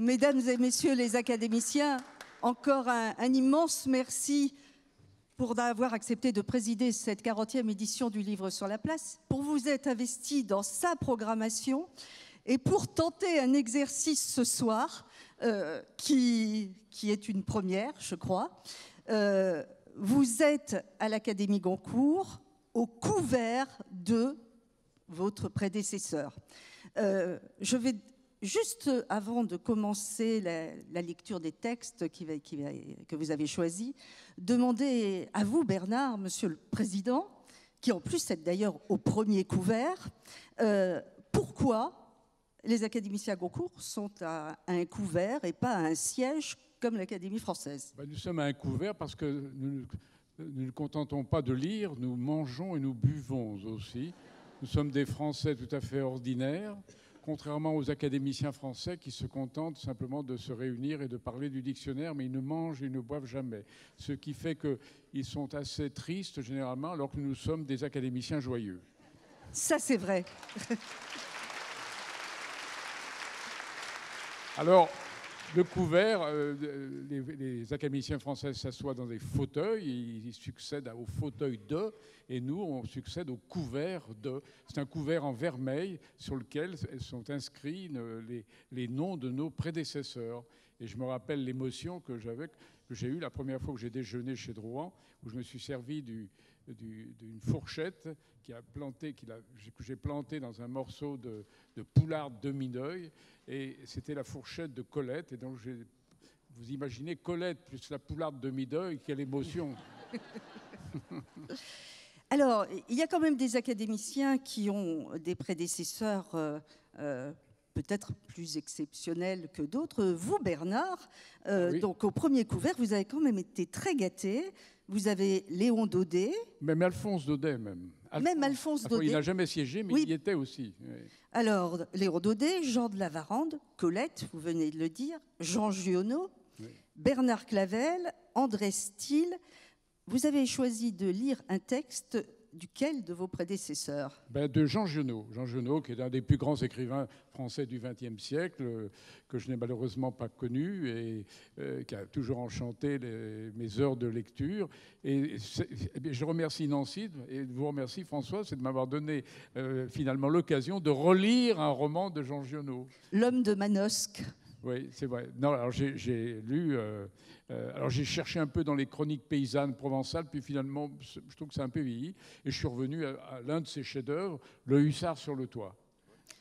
Mesdames et messieurs les académiciens, encore un immense merci pour avoir accepté de présider cette 40e édition du Livre sur la place, pour vous être investi dans sa programmation et pour tenter un exercice ce soir qui est une première, je crois. Vous êtes à l'Académie Goncourt au couvert de votre prédécesseur. Je vais juste avant de commencer la lecture des textes que vous avez choisis, demander à vous, Bernard, Monsieur le Président, qui en plus êtes d'ailleurs au premier couvert, pourquoi les académiciens Goncourt sont à un couvert et pas à un siège comme l'Académie française? Nous sommes à un couvert parce que nous ne nous contentons pas de lire, nous mangeons et nous buvons aussi. Nous sommes des Français tout à fait ordinaires, contrairement aux académiciens français qui se contentent simplement de se réunir et de parler du dictionnaire, mais ils ne mangent et ne boivent jamais. Ce qui fait qu'ils sont assez tristes généralement, alors que nous sommes des académiciens joyeux. Ça, c'est vrai. Alors, le couvert, les académiciens français s'assoient dans des fauteuils, ils succèdent au fauteuil de, et nous, on succède au couvert de. C'est un couvert en vermeil sur lequel sont inscrits les noms de nos prédécesseurs. Et je me rappelle l'émotion que j'ai eue la première fois que j'ai déjeuné chez Drouin, où je me suis servi d'une fourchette que j'ai plantée dans un morceau de poularde demi-deuil. Et c'était la fourchette de Colette. Et donc, vous imaginez Colette plus la poularde demi-deuil, quelle émotion. Alors, il y a quand même des académiciens qui ont des prédécesseurs peut-être plus exceptionnels que d'autres. Vous, Bernard, oui. Donc au premier couvert, vous avez quand même été très gâté. Vous avez Léon Daudet. Même Alphonse Daudet, même. Même Alphonse Daudet. Il n'a jamais siégé, mais oui. Il y était aussi. Oui. Alors, Léon Daudet, Jean de la Varande, Colette, vous venez de le dire, Jean Giono, oui. Bernard Clavel, André Stille. Vous avez choisi de lire un texte duquel de vos prédécesseurs? De Jean Giono. Jean Giono, qui est un des plus grands écrivains français du XXe siècle, que je n'ai malheureusement pas connu et qui a toujours enchanté mes heures de lecture. Et je remercie Nancy et vous remercie François, c'est de m'avoir donné finalement l'occasion de relire un roman de Jean Giono. L'homme de Manosque. Oui, c'est vrai. Non, alors j'ai lu. Alors j'ai cherché un peu dans les chroniques paysannes provençales, puis finalement, je trouve que c'est un peu vieilli, et je suis revenu à l'un de ses chefs-d'œuvre, Le Hussard sur le toit.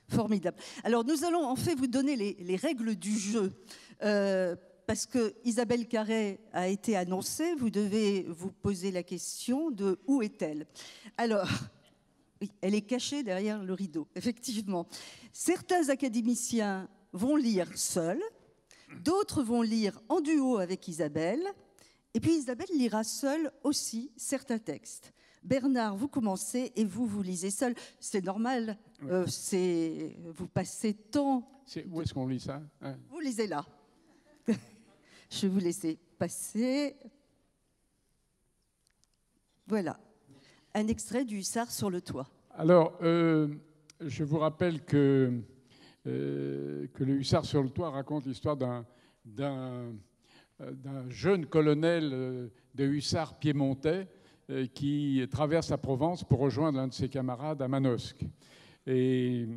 Formidable. Alors nous allons en fait vous donner les règles du jeu. Parce que Isabelle Carré a été annoncée, vous devez vous poser la question de où est-elle. Alors, oui, elle est cachée derrière le rideau, effectivement. Certains académiciens vont lire seuls, d'autres vont lire en duo avec Isabelle, et puis Isabelle lira seule aussi certains textes. Bernard, vous commencez et vous lisez seul. C'est normal, oui. Vous passez tant... Où est-ce qu'on lit ça, hein? Vous lisez là. Je vais vous laisser passer. Voilà, un extrait du Hussard sur le toit. Alors, je vous rappelle que Le Hussard sur le toit raconte l'histoire d'un jeune colonel de hussards piémontais qui traverse la Provence pour rejoindre l'un de ses camarades à Manosque. Et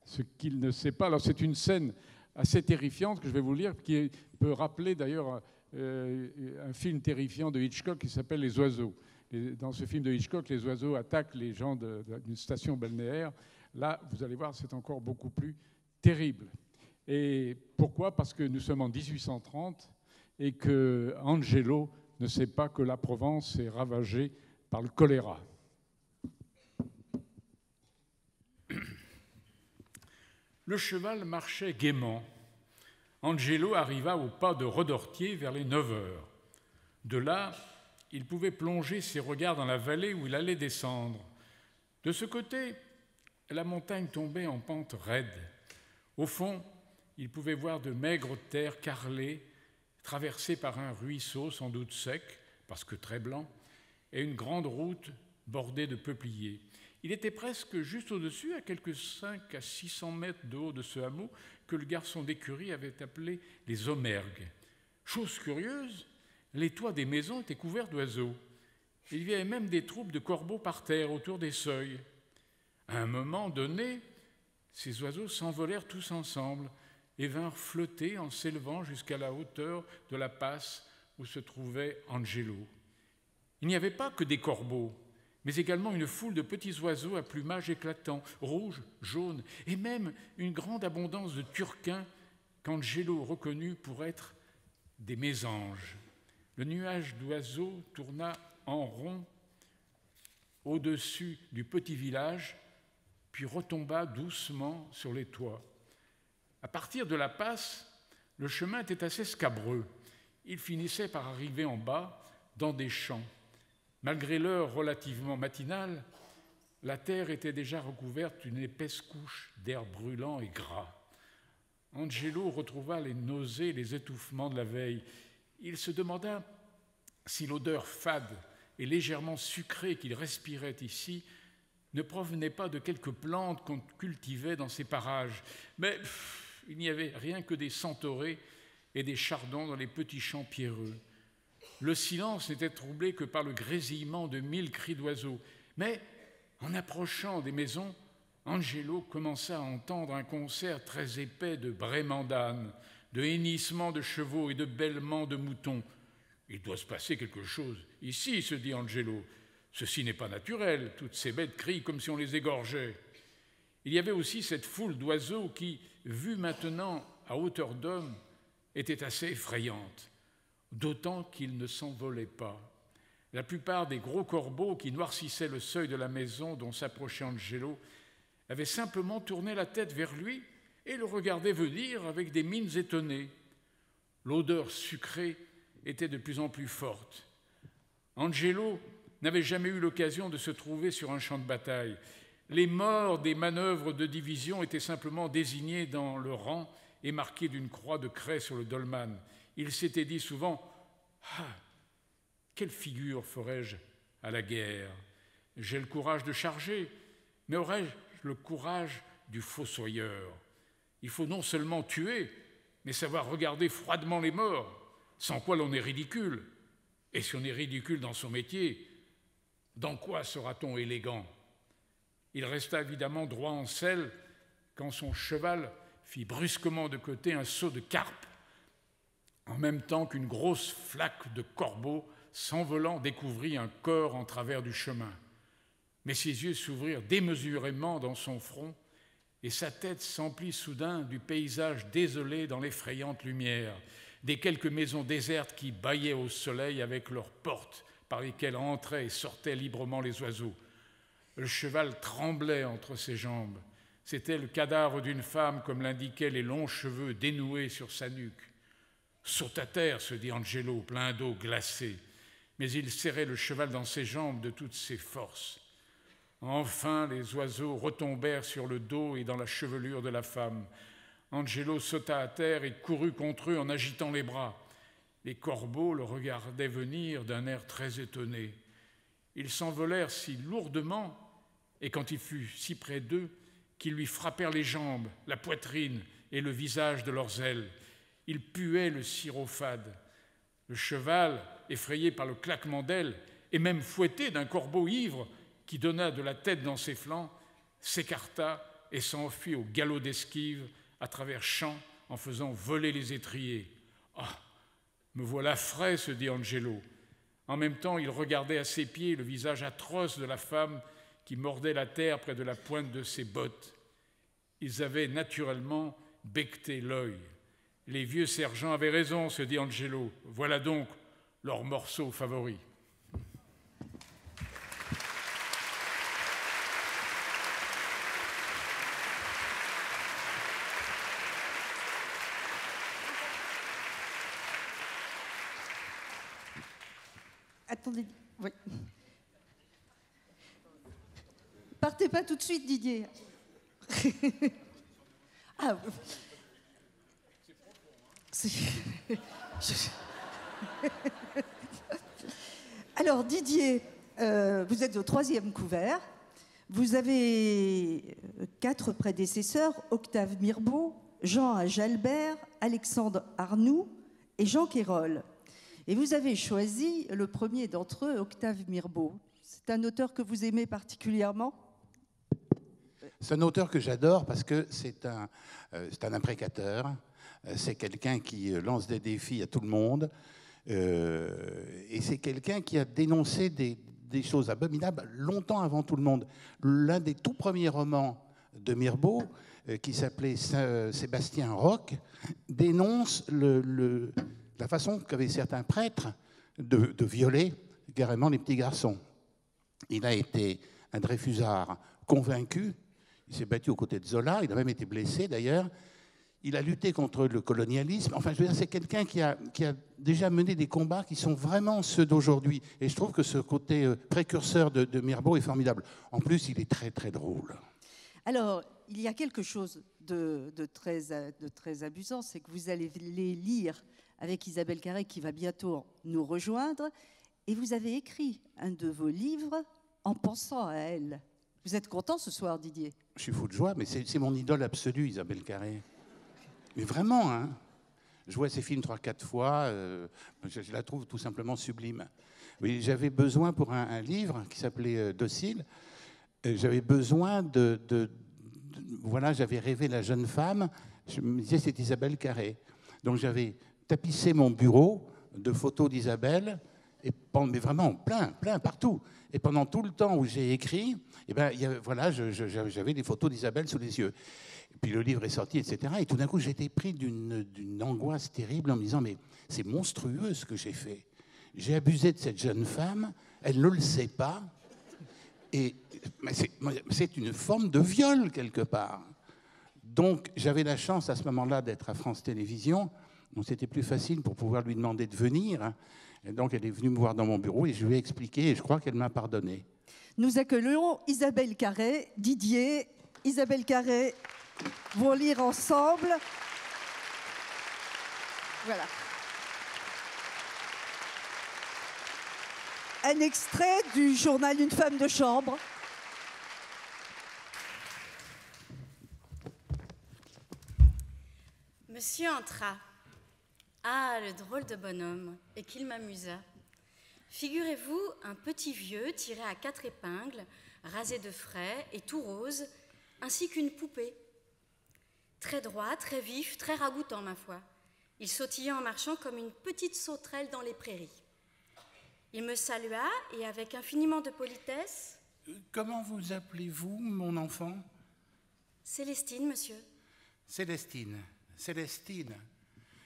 ce qu'il ne sait pas, alors c'est une scène assez terrifiante que je vais vous lire, qui peut rappeler d'ailleurs un film terrifiant de Hitchcock qui s'appelle Les Oiseaux. Dans ce film de Hitchcock, les oiseaux attaquent les gens d'une station balnéaire. Là, vous allez voir, c'est encore beaucoup plus terrible. Et pourquoi? Parce que nous sommes en 1830 et que Angelo ne sait pas que la Provence est ravagée par le choléra. Le cheval marchait gaiement. Angelo arriva au pas de Redortier vers les 9 heures. De là, il pouvait plonger ses regards dans la vallée où il allait descendre. De ce côté, la montagne tombait en pente raide. Au fond, il pouvait voir de maigres terres carrelées, traversées par un ruisseau sans doute sec, parce que très blanc, et une grande route bordée de peupliers. Il était presque juste au-dessus, à quelques 5 à 600 mètres de haut de ce hameau, que le garçon d'écurie avait appelé les Aumergues. Chose curieuse, les toits des maisons étaient couverts d'oiseaux. Il y avait même des troupes de corbeaux par terre autour des seuils. À un moment donné, ces oiseaux s'envolèrent tous ensemble et vinrent flotter en s'élevant jusqu'à la hauteur de la passe où se trouvait Angelo. Il n'y avait pas que des corbeaux, mais également une foule de petits oiseaux à plumage éclatant, rouges, jaunes, et même une grande abondance de turquins qu'Angelo reconnut pour être des mésanges. Le nuage d'oiseaux tourna en rond au-dessus du petit village, puis retomba doucement sur les toits. À partir de la passe, le chemin était assez scabreux. Il finissait par arriver en bas, dans des champs. Malgré l'heure relativement matinale, la terre était déjà recouverte d'une épaisse couche d'air brûlant et gras. Angelo retrouva les nausées et les étouffements de la veille. Il se demanda si l'odeur fade et légèrement sucrée qu'il respirait ici ne provenait pas de quelques plantes qu'on cultivait dans ces parages. Mais il n'y avait rien que des centaurées et des chardons dans les petits champs pierreux. Le silence n'était troublé que par le grésillement de 1000 cris d'oiseaux. Mais en approchant des maisons, Angelo commença à entendre un concert très épais de braiements d'ânes, de hennissements de chevaux et de bêlements de moutons. Il doit se passer quelque chose ici, se dit Angelo. Ceci n'est pas naturel, toutes ces bêtes crient comme si on les égorgeait. Il y avait aussi cette foule d'oiseaux qui, vue maintenant à hauteur d'homme, était assez effrayante, d'autant qu'ils ne s'envolaient pas. La plupart des gros corbeaux qui noircissaient le seuil de la maison dont s'approchait Angelo avaient simplement tourné la tête vers lui et le regardaient venir avec des mines étonnées. L'odeur sucrée était de plus en plus forte. Angelo n'avait jamais eu l'occasion de se trouver sur un champ de bataille. Les morts des manœuvres de division étaient simplement désignés dans le rang et marqués d'une croix de craie sur le dolman. Il s'était dit souvent « Ah, quelle figure ferais-je à la guerre? J'ai le courage de charger, mais aurais-je le courage du fossoyeur? Il faut non seulement tuer, mais savoir regarder froidement les morts, sans quoi l'on est ridicule. Et si on est ridicule dans son métier, dans quoi sera-t-on élégant ?» Il resta évidemment droit en selle quand son cheval fit brusquement de côté un saut de carpe, en même temps qu'une grosse flaque de corbeaux s'envolant découvrit un corps en travers du chemin. Mais ses yeux s'ouvrirent démesurément dans son front et sa tête s'emplit soudain du paysage désolé dans l'effrayante lumière, des quelques maisons désertes qui bâillaient au soleil avec leurs portes par lesquelles entraient et sortaient librement les oiseaux. Le cheval tremblait entre ses jambes. C'était le cadavre d'une femme, comme l'indiquaient les longs cheveux dénoués sur sa nuque. « Saute à terre », se dit Angelo, plein d'eau glacée. Mais il serrait le cheval dans ses jambes de toutes ses forces. Enfin, les oiseaux retombèrent sur le dos et dans la chevelure de la femme. Angelo sauta à terre et courut contre eux en agitant les bras. Les corbeaux le regardaient venir d'un air très étonné. Ils s'envolèrent si lourdement, et quand il fut si près d'eux, qu'ils lui frappèrent les jambes, la poitrine et le visage de leurs ailes. Ils puaient le sirop fade. Le cheval, effrayé par le claquement d'ailes, et même fouetté d'un corbeau ivre qui donna de la tête dans ses flancs, s'écarta et s'enfuit au galop d'esquive à travers champs en faisant voler les étriers. « Ah, me voilà frais », se dit Angelo. En même temps, il regardait à ses pieds le visage atroce de la femme qui mordait la terre près de la pointe de ses bottes. Ils avaient naturellement becqueté l'œil. Les vieux sergents avaient raison, se dit Angelo. Voilà donc leur morceau favori. Attendez, oui. Partez pas tout de suite, Didier. Ah, alors, Didier, Vous êtes au 3e couvert. Vous avez 4 prédécesseurs, Octave Mirbeau, Jean Jalbert, Alexandre Arnoux et Jean Quérol. Et vous avez choisi le premier d'entre eux, Octave Mirbeau. C'est un auteur que vous aimez particulièrement ? C'est un auteur que j'adore parce que c'est un imprécateur. C'est quelqu'un qui lance des défis à tout le monde. Et c'est quelqu'un qui a dénoncé des choses abominables longtemps avant tout le monde. L'un des tout premiers romans de Mirbeau, qui s'appelait Sébastien Roch, dénonce la façon qu'avaient certains prêtres de violer carrément les petits garçons. Il a été un Dreyfusard convaincu, il s'est battu aux côtés de Zola, il a même été blessé d'ailleurs. Il a lutté contre le colonialisme. Enfin, je veux dire, c'est quelqu'un qui a déjà mené des combats qui sont vraiment ceux d'aujourd'hui. Et je trouve que ce côté précurseur de Mirbeau est formidable. En plus, il est très, très drôle. Alors, il y a quelque chose de très amusant, c'est que vous allez les lire avec Isabelle Carré, qui va bientôt nous rejoindre, et vous avez écrit un de vos livres en pensant à elle. Vous êtes content ce soir, Didier ? Je suis fou de joie, mais c'est mon idole absolue, Isabelle Carré. Mais vraiment, hein. Je vois ses films 3-4 fois, je la trouve tout simplement sublime. Oui, j'avais besoin pour un livre qui s'appelait Docile, j'avais besoin voilà, j'avais rêvé la jeune femme, je me disais c'est Isabelle Carré. Donc j'avais tapissé mon bureau de photos d'Isabelle, mais vraiment plein, partout. Et pendant tout le temps où j'ai écrit, eh ben, voilà, j'avais des photos d'Isabelle sous les yeux. Et puis le livre est sorti, etc. Et tout d'un coup, j'étais pris d'une angoisse terrible en me disant, mais c'est monstrueux ce que j'ai fait. J'ai abusé de cette jeune femme, elle ne le sait pas. Et c'est une forme de viol, quelque part. Donc, j'avais la chance à ce moment-là d'être à France Télévisions. Donc, c'était plus facile pour pouvoir lui demander de venir. Et donc, elle est venue me voir dans mon bureau et je lui ai expliqué et je crois qu'elle m'a pardonné. Nous accueillons Isabelle Carré, Didier, Isabelle Carré vont lire ensemble. Voilà. Un extrait du journal d'une femme de chambre. Monsieur entra. Ah, le drôle de bonhomme, et qu'il m'amusa. Figurez-vous un petit vieux tiré à 4 épingles, rasé de frais et tout rose, ainsi qu'une poupée. Très droit, très vif, très ragoûtant, ma foi. Il sautillait en marchant comme une petite sauterelle dans les prairies. Il me salua et avec infiniment de politesse... Comment vous appelez-vous, mon enfant ? Célestine, monsieur. Célestine.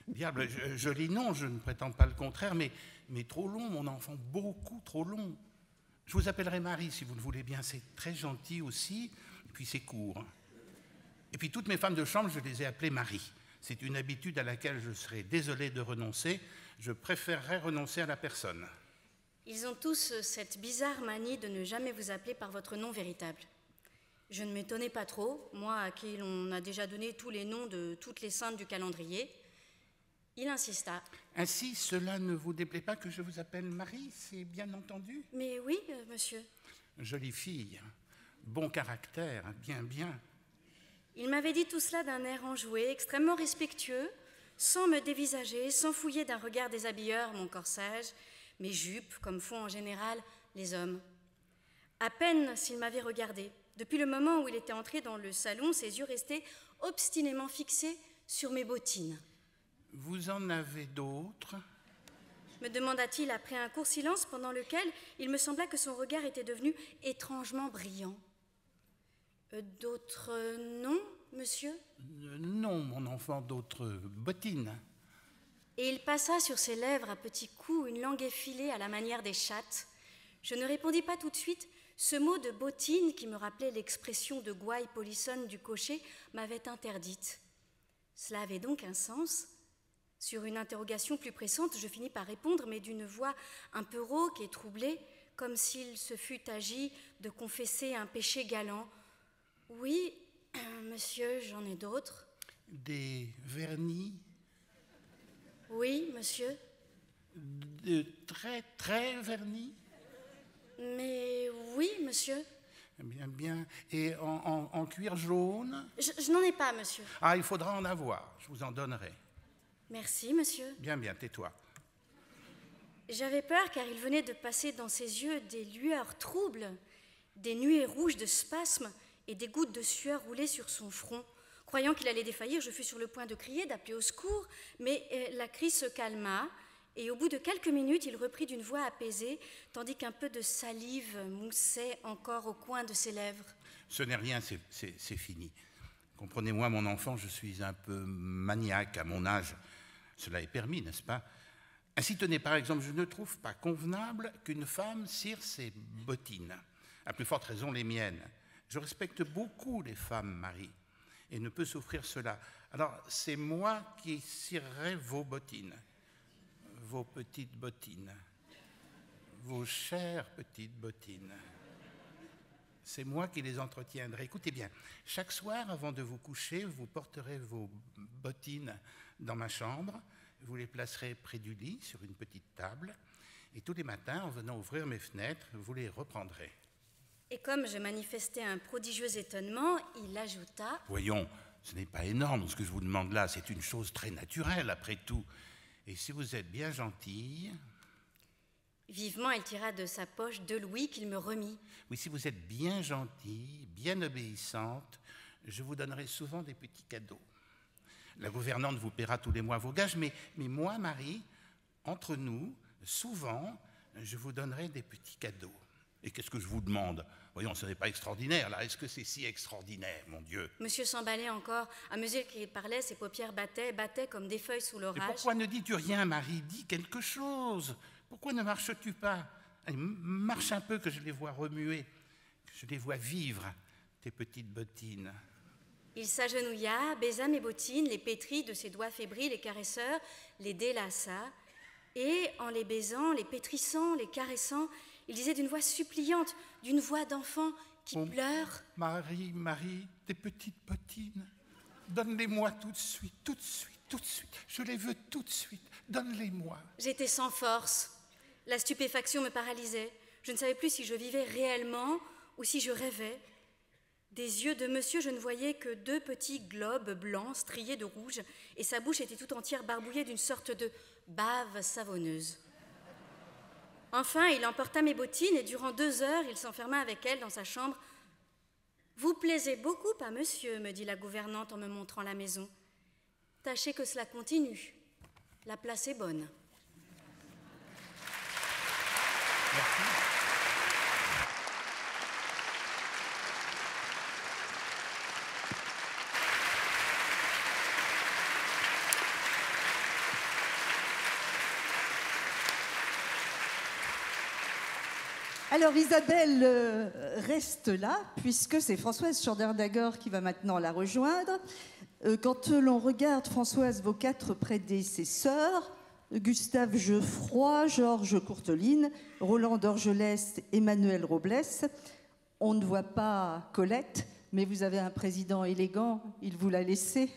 Diable, joli nom, je ne prétends pas le contraire, mais trop long, mon enfant, beaucoup trop long. Je vous appellerai Marie, si vous le voulez bien. C'est très gentil aussi, et puis c'est court. Et puis toutes mes femmes de chambre, je les ai appelées Marie. C'est une habitude à laquelle je serais désolé de renoncer. Je préférerais renoncer à la personne. Ils ont tous cette bizarre manie de ne jamais vous appeler par votre nom véritable. Je ne m'étonnais pas trop, moi à qui l'on a déjà donné tous les noms de toutes les saintes du calendrier. Il insista. Ainsi, cela ne vous déplaît pas que je vous appelle Marie, c'est bien entendu ? Mais oui, monsieur. Jolie fille, bon caractère, bien. Il m'avait dit tout cela d'un air enjoué, extrêmement respectueux, sans me dévisager, sans fouiller d'un regard déshabilleur mon corsage, mes jupes, comme font en général les hommes. À peine s'il m'avait regardé. Depuis le moment où il était entré dans le salon, ses yeux restaient obstinément fixés sur mes bottines. Vous en avez d'autres ? Me demanda-t-il après un court silence pendant lequel il me sembla que son regard était devenu étrangement brillant. D'autres noms, monsieur ? Non, mon enfant, d'autres bottines. Et il passa sur ses lèvres à petits coups une langue effilée à la manière des chattes. Je ne répondis pas tout de suite. Ce mot de bottine, qui me rappelait l'expression de gouaille polissonne du cocher, m'avait interdite. Cela avait donc un sens ? Sur une interrogation plus pressante, je finis par répondre, mais d'une voix un peu rauque et troublée, comme s'il se fût agi de confesser un péché galant. « Oui, monsieur, j'en ai d'autres. » Des vernis ? Oui, monsieur. De très, très vernis ? Mais oui, monsieur. Bien, bien. Et en cuir jaune? Je n'en ai pas, monsieur. Ah, il faudra en avoir. Je vous en donnerai. Merci, monsieur. Bien, bien, tais-toi. J'avais peur car il venait de passer dans ses yeux des lueurs troubles, des nuées rouges de spasmes et des gouttes de sueur roulaient sur son front. Croyant qu'il allait défaillir, je fus sur le point de crier, d'appeler au secours, mais la crise se calma et au bout de quelques minutes, il reprit d'une voix apaisée, tandis qu'un peu de salive moussait encore au coin de ses lèvres. Ce n'est rien, c'est fini. Comprenez-moi, mon enfant, je suis un peu maniaque à mon âge. Cela est permis, n'est-ce pas? Ainsi, tenez, par exemple, je ne trouve pas convenable qu'une femme cire ses bottines. À plus forte raison, les miennes. Je respecte beaucoup les femmes, Marie, et ne peux souffrir cela. Alors, c'est moi qui cirerai vos bottines, vos petites bottines, vos chères petites bottines. C'est moi qui les entretiendrai. Écoutez bien, chaque soir, avant de vous coucher, vous porterez vos bottines dans ma chambre, vous les placerez près du lit, sur une petite table, et tous les matins, en venant ouvrir mes fenêtres, vous les reprendrez. Et comme je manifestais un prodigieux étonnement, il ajouta... Voyons, ce n'est pas énorme ce que je vous demande là, c'est une chose très naturelle après tout. Et si vous êtes bien gentille... Vivement, il tira de sa poche 2 louis qu'il me remit. Oui, si vous êtes bien gentille, bien obéissante, je vous donnerai souvent des petits cadeaux. La gouvernante vous paiera tous les mois vos gages, mais moi, Marie, entre nous, souvent, je vous donnerai des petits cadeaux. Et qu'est-ce que je vous demande? Voyons, ce n'est pas extraordinaire, là. Est-ce que c'est si extraordinaire, mon Dieu? Monsieur s'emballait encore. À mesure qu'il parlait, ses paupières battaient comme des feuilles sous l'orage. Mais pourquoi ne dis-tu rien, Marie? Dis quelque chose. Pourquoi ne marches-tu pas? Allez, marche un peu, que je les vois remuer, que je les vois vivre, tes petites bottines. Il s'agenouilla, baisa mes bottines, les pétrit de ses doigts fébriles et caresseurs, les délaça, et en les baisant, les pétrissant, les caressant, il disait d'une voix suppliante, d'une voix d'enfant qui pleure. Marie, Marie, tes petites bottines, donne-les-moi tout de suite, tout de suite, tout de suite. Je les veux tout de suite, donne-les-moi. J'étais sans force. La stupéfaction me paralysait. Je ne savais plus si je vivais réellement ou si je rêvais. Des yeux de monsieur, je ne voyais que 2 petits globes blancs striés de rouge, et sa bouche était tout entière barbouillée d'une sorte de bave savonneuse. Enfin, il emporta mes bottines, et durant 2 heures, il s'enferma avec elles dans sa chambre. « Vous plaisez beaucoup à monsieur, me dit la gouvernante en me montrant la maison. Tâchez que cela continue. La place est bonne. » Merci. Alors Isabelle reste là, puisque c'est Françoise Chandernagor qui va maintenant la rejoindre. Quand l'on regarde, Françoise, vos 4 prédécesseurs, Gustave Geoffroy, Georges Courteline, Roland d'Orgelès, Emmanuel Robles, on ne voit pas Colette, mais vous avez un président élégant, il vous l'a laissé.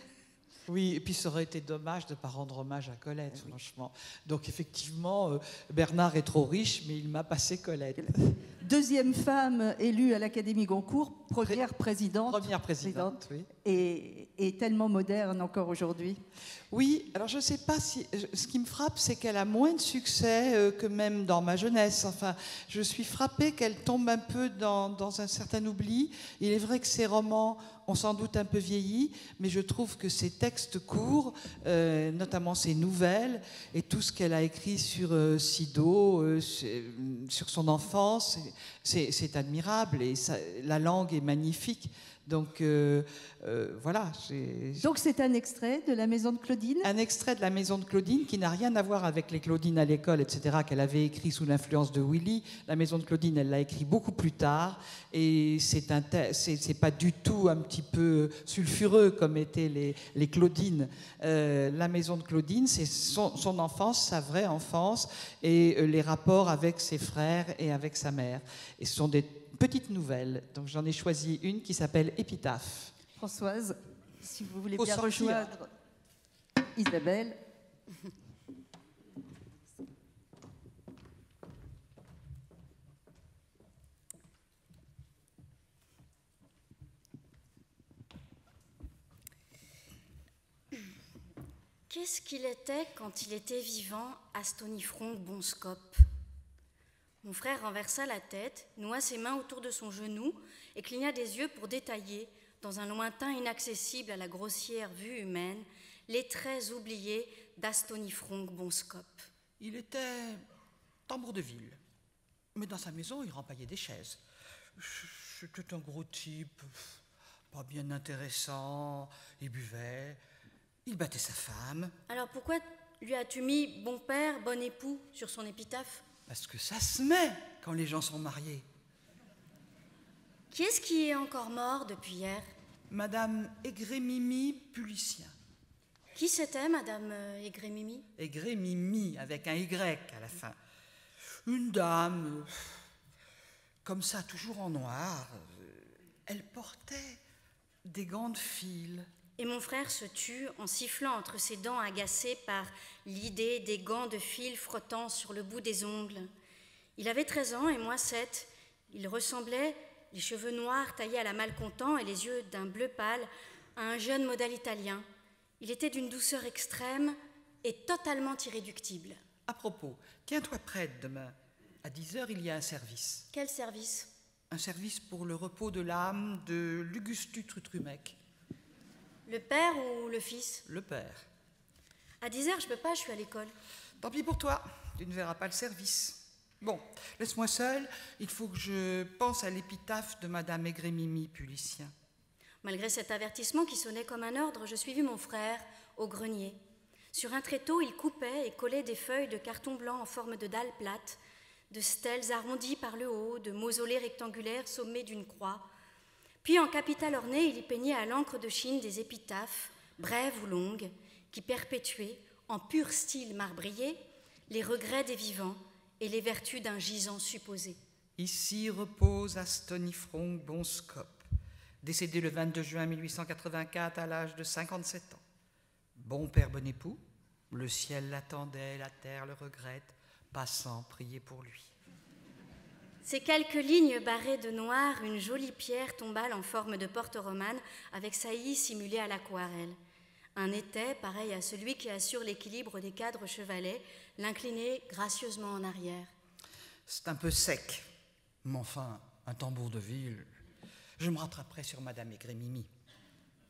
Oui, et puis ça aurait été dommage de ne pas rendre hommage à Colette, franchement. Donc effectivement, Bernard est trop riche, mais il m'a passé Colette. 2e femme élue à l'Académie Goncourt, première présidente. Première présidente, oui. Et tellement moderne encore aujourd'hui. Oui, alors je ne sais pas si... Ce qui me frappe, c'est qu'elle a moins de succès que même dans ma jeunesse. Enfin, je suis frappée qu'elle tombe un peu dans un certain oubli. Il est vrai que ses romans ont sans doute un peu vieilli, mais je trouve que ses textes courts, notamment ses nouvelles, et tout ce qu'elle a écrit sur Sido, sur son enfance, c'est admirable, et la langue est magnifique. Donc voilà. Donc c'est un extrait de La Maison de Claudine? Un extrait de La Maison de Claudine qui n'a rien à voir avec les Claudines à l'école, etc., qu'elle avait écrit sous l'influence de Willy. La Maison de Claudine, elle l'a écrit beaucoup plus tard, et c'est pas du tout un petit peu sulfureux comme étaient les Claudines. La Maison de Claudine, c'est son enfance, sa vraie enfance, et les rapports avec ses frères et avec sa mère. Et ce sont des petites nouvelles. Donc j'en ai choisi une qui s'appelle Épitaphe. Françoise, si vous voulez bien rejoindre Isabelle. Qu'est-ce qu'il était quand il était vivant, Astonifronc Bonscope? Mon frère renversa la tête, noua ses mains autour de son genou et cligna des yeux pour détailler, dans un lointain inaccessible à la grossière vue humaine, les traits oubliés d'Astonifronc Bonscope. Il était tambour de ville, mais dans sa maison, il rempaillait des chaises. C'était un gros type, pas bien intéressant, il buvait, il battait sa femme. Alors pourquoi lui as-tu mis bon père, bon époux sur son épitaphe? Parce que ça se met quand les gens sont mariés. Qui est-ce qui est encore mort depuis hier? Madame Aigrémimi Pulicien. Qui c'était, Madame Aigrémimi? Aigrémimi, avec un Y à la fin. Une dame, comme ça, toujours en noir. Elle portait des gants de fil. Et mon frère se tut en sifflant entre ses dents agacées par l'idée des gants de fil frottant sur le bout des ongles. Il avait 13 ans et moi 7. Il ressemblait, les cheveux noirs taillés à la Malcontent et les yeux d'un bleu pâle, à un jeune modèle italien. Il était d'une douceur extrême et totalement irréductible. À propos, tiens-toi prête demain. À 10h, il y a un service. Quel service? Un service pour le repos de l'âme de Lugustu Trutrumec. Le père ou le fils? Le père. À 10h, je peux pas, je suis à l'école. Tant pis pour toi, tu ne verras pas le service. Bon, laisse-moi seule, il faut que je pense à l'épitaphe de Madame Aigrémimi Pulicien. Malgré cet avertissement qui sonnait comme un ordre, je suivis mon frère au grenier. Sur un tréteau, il coupait et collait des feuilles de carton blanc en forme de dalle plate, de stèles arrondies par le haut, de mausolées rectangulaires sommés d'une croix. Puis, en capitale ornée, il y peignait à l'encre de Chine des épitaphes, brèves ou longues, qui perpétuaient, en pur style marbrier, les regrets des vivants et les vertus d'un gisant supposé. Ici repose Astonifronc Bonscope, décédé le 22 juin 1884 à l'âge de 57 ans. Bon père, bon époux, le ciel l'attendait, la terre le regrette, passant, priez pour lui. Ces quelques lignes barrées de noir, une jolie pierre tombale en forme de porte romane avec saillie simulée à l'aquarelle. Un étai, pareil à celui qui assure l'équilibre des cadres chevalets, l'inclinait gracieusement en arrière. C'est un peu sec, mais enfin, un tambour de ville. Je me rattraperai sur Madame Aigrémimi.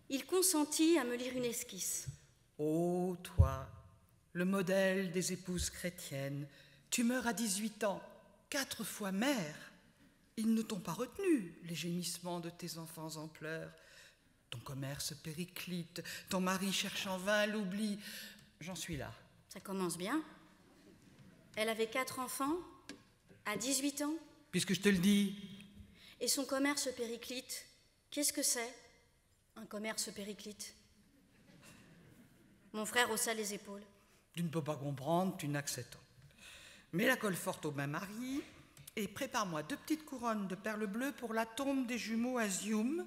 Il consentit à me lire une esquisse. Ô toi, le modèle des épouses chrétiennes, tu meurs à 18 ans, 4 fois mère. Ils ne t'ont pas retenu, les gémissements de tes enfants en pleurs. Ton commerce périclite, ton mari cherche en vain l'oubli. J'en suis là. Ça commence bien. Elle avait 4 enfants, à 18 ans. Puisque je te le dis. Et son commerce périclite, qu'est-ce que c'est, un commerce périclite? Mon frère haussa les épaules. Tu ne peux pas comprendre, tu n'as que 7 ans. Mets la colle forte au bain mari et prépare-moi 2 petites couronnes de perles bleues pour la tombe des jumeaux Asium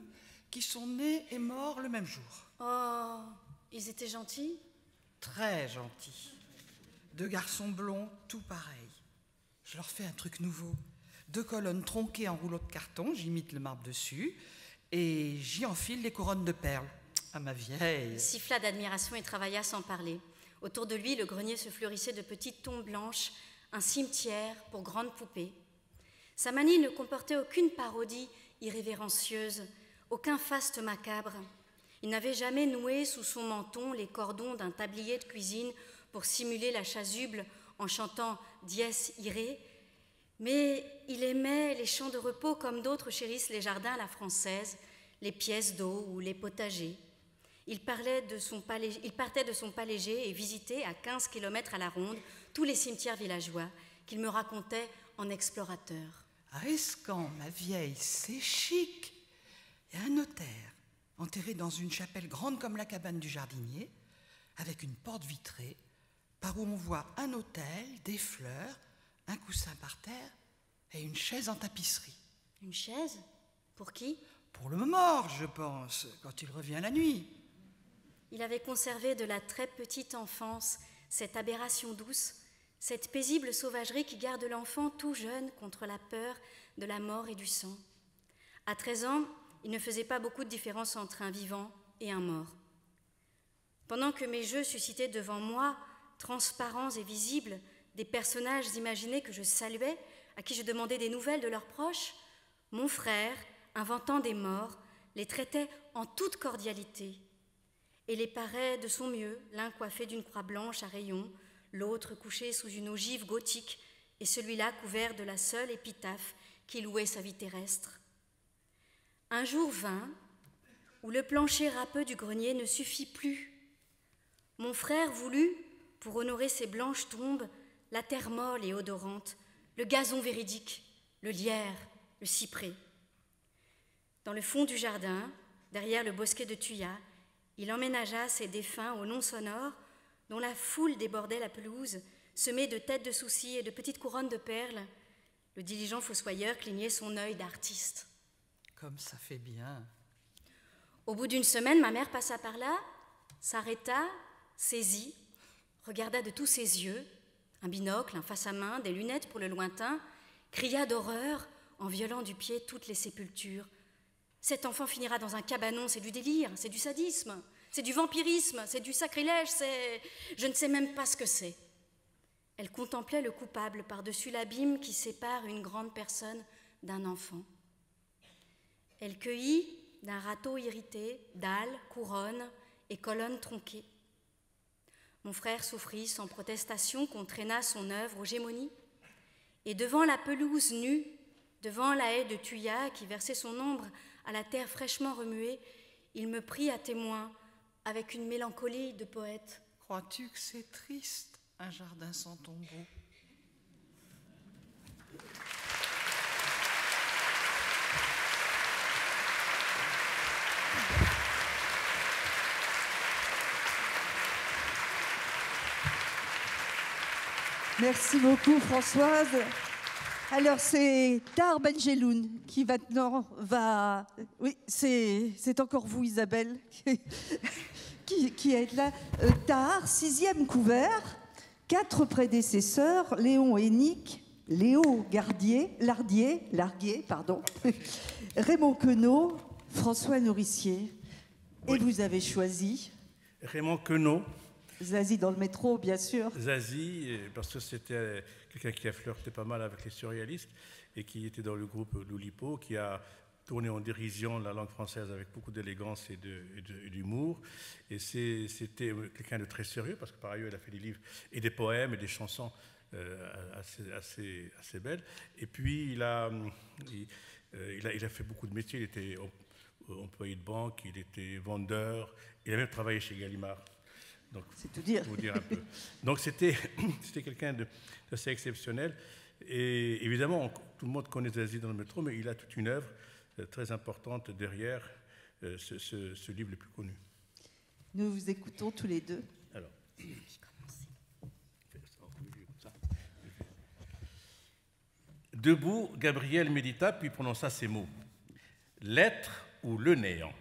qui sont nés et morts le même jour. Oh, ils étaient gentils? Très gentils. 2 garçons blonds, tout pareil. Je leur fais un truc nouveau. 2 colonnes tronquées en rouleau de carton, j'imite le marbre dessus, et j'y enfile les couronnes de perles. À ma vieille. Il siffla d'admiration et travailla sans parler. Autour de lui, le grenier se fleurissait de petites tombes blanches, un cimetière pour grandes poupées. Sa manie ne comportait aucune parodie irrévérencieuse, aucun faste macabre. Il n'avait jamais noué sous son menton les cordons d'un tablier de cuisine pour simuler la chasuble en chantant Dies Irae, mais il aimait les champs de repos comme d'autres chérissent les jardins à la française, les pièces d'eau ou les potagers. Il partait de son palais léger et visitait à 15 km à la ronde tous les cimetières villageois qu'il me racontait en explorateur. À Escamps, ma vieille, c'est chic. Il y a un notaire enterré dans une chapelle grande comme la cabane du jardinier, avec une porte vitrée, par où on voit un autel, des fleurs, un coussin par terre et une chaise en tapisserie. Une chaise? Pour qui? Pour le mort, je pense, quand il revient la nuit. Il avait conservé de la très petite enfance cette aberration douce, cette paisible sauvagerie qui garde l'enfant tout jeune contre la peur de la mort et du sang. À 13 ans, il ne faisait pas beaucoup de différence entre un vivant et un mort. Pendant que mes jeux suscitaient devant moi, transparents et visibles, des personnages imaginés que je saluais, à qui je demandais des nouvelles de leurs proches, mon frère, inventant des morts, les traitait en toute cordialité et les parait de son mieux, l'un coiffé d'une croix blanche à rayons, l'autre couché sous une ogive gothique et celui-là couvert de la seule épitaphe qui louait sa vie terrestre. Un jour vint où le plancher râpeux du grenier ne suffit plus. Mon frère voulut, pour honorer ses blanches tombes, la terre molle et odorante, le gazon véridique, le lierre, le cyprès. Dans le fond du jardin, derrière le bosquet de thuyas, il emménagea ses défunts aux noms sonores dont la foule débordait la pelouse, semée de têtes de soucis et de petites couronnes de perles. Le diligent fossoyeur clignait son œil d'artiste. Comme ça fait bien. Au bout d'une semaine, ma mère passa par là, s'arrêta, saisit, regarda de tous ses yeux, un binocle, un face-à-main, des lunettes pour le lointain, cria d'horreur en violant du pied toutes les sépultures. Cet enfant finira dans un cabanon, c'est du délire, c'est du sadisme, c'est du vampirisme, c'est du sacrilège, c'est... Je ne sais même pas ce que c'est. Elle contemplait le coupable par-dessus l'abîme qui sépare une grande personne d'un enfant. Elle cueillit d'un râteau irrité, dalles, couronnes et colonnes tronquées. Mon frère souffrit sans protestation qu'on traînât son œuvre aux gémonies. Et devant la pelouse nue, devant la haie de thuyas qui versait son ombre à la terre fraîchement remuée, il me prit à témoin avec une mélancolie de poète. Crois-tu que c'est triste, un jardin sans tombeau? Merci beaucoup, Françoise. Alors, c'est Tahar Benjeloun qui maintenant va... Oui, c'est encore vous, Isabelle, qui êtes là. Tahar, 6e couvert, 4 prédécesseurs, Léon Hénique, Léo Lardier, Raymond Queneau, François Nourricier. Et vous avez choisi... Raymond Queneau. Zazie dans le métro, bien sûr. Zazie, parce que c'était quelqu'un qui a flirté pas mal avec les surréalistes et qui était dans le groupe Loulipo, qui a tourné en dérision la langue française avec beaucoup d'élégance et d'humour. Et c'était quelqu'un de très sérieux, parce que par ailleurs, il a fait des livres et des poèmes et des chansons assez belles. Et puis, il a fait beaucoup de métiers. Il était employé de banque, il était vendeur, il a même travaillé chez Gallimard. C'est tout dire. Vous dire un peu. Donc c'était quelqu'un d'assez exceptionnel. Et évidemment, tout le monde connaît Zazie dans le métro, mais il a toute une œuvre très importante derrière ce livre le plus connu. Nous vous écoutons tous les deux. Alors. Debout, Gabriel médita, puis prononça ces mots. L'être ou le néant,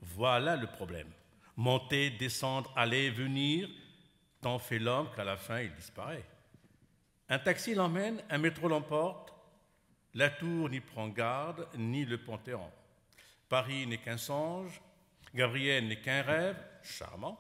voilà le problème. Monter, descendre, aller, venir, tant fait l'homme qu'à la fin il disparaît. Un taxi l'emmène, un métro l'emporte, la tour n'y prend garde, ni le Panthéon. Paris n'est qu'un songe, Gabriel n'est qu'un rêve, charmant.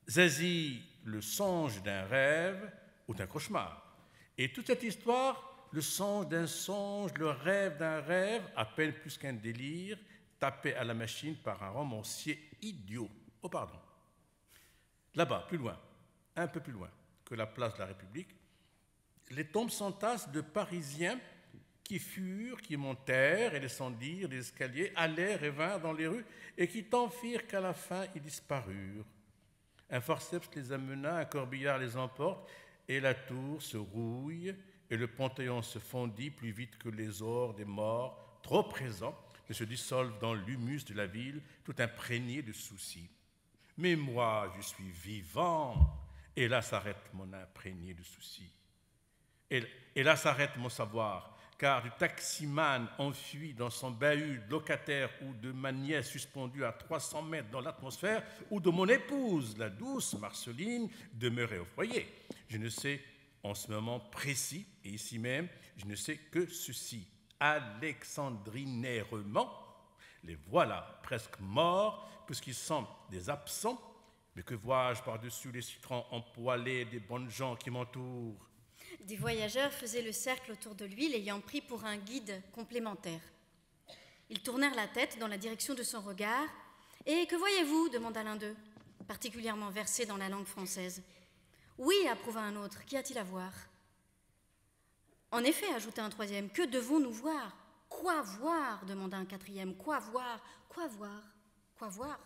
Zazie, le songe d'un rêve ou d'un cauchemar. Et toute cette histoire, le songe d'un songe, le rêve d'un rêve, à peine plus qu'un délire, tapé à la machine par un romancier idiot. Oh, pardon. Là-bas, plus loin, un peu plus loin que la place de la République, les tombes s'entassent de Parisiens qui furent, qui montèrent et descendirent les escaliers, allèrent et vinrent dans les rues, et qui tant firent qu'à la fin ils disparurent. Un forceps les amena, un corbillard les emporte, et la tour se rouille, et le Panthéon se fondit plus vite que les ors des morts, trop présents, ne se dissolvent dans l'humus de la ville, tout imprégné de soucis. Mais moi, je suis vivant, et là s'arrête mon imprégné de soucis. Et là s'arrête mon savoir, car du taximan enfui dans son bahut de locataire ou de ma nièce suspendue à 300 mètres dans l'atmosphère, ou de mon épouse, la douce Marceline, demeurée au foyer. Je ne sais en ce moment précis, et ici même, je ne sais que ceci. Alexandrinairement, les voilà presque morts, puisqu'ils sont des absents, Mais que vois-je par-dessus les citrons empoilés des bonnes gens qui m'entourent? Des voyageurs faisaient le cercle autour de lui, l'ayant pris pour un guide complémentaire. Ils tournèrent la tête dans la direction de son regard. « Et que voyez-vous » demanda l'un d'eux, particulièrement versé dans la langue française. « Oui » approuva un autre, « qu'y a-t-il à voir ?» En effet, ajouta un troisième, « que devons-nous voir ?»« Quoi voir » demanda un quatrième, « quoi voir ? Quoi voir ? Quoi voir ?»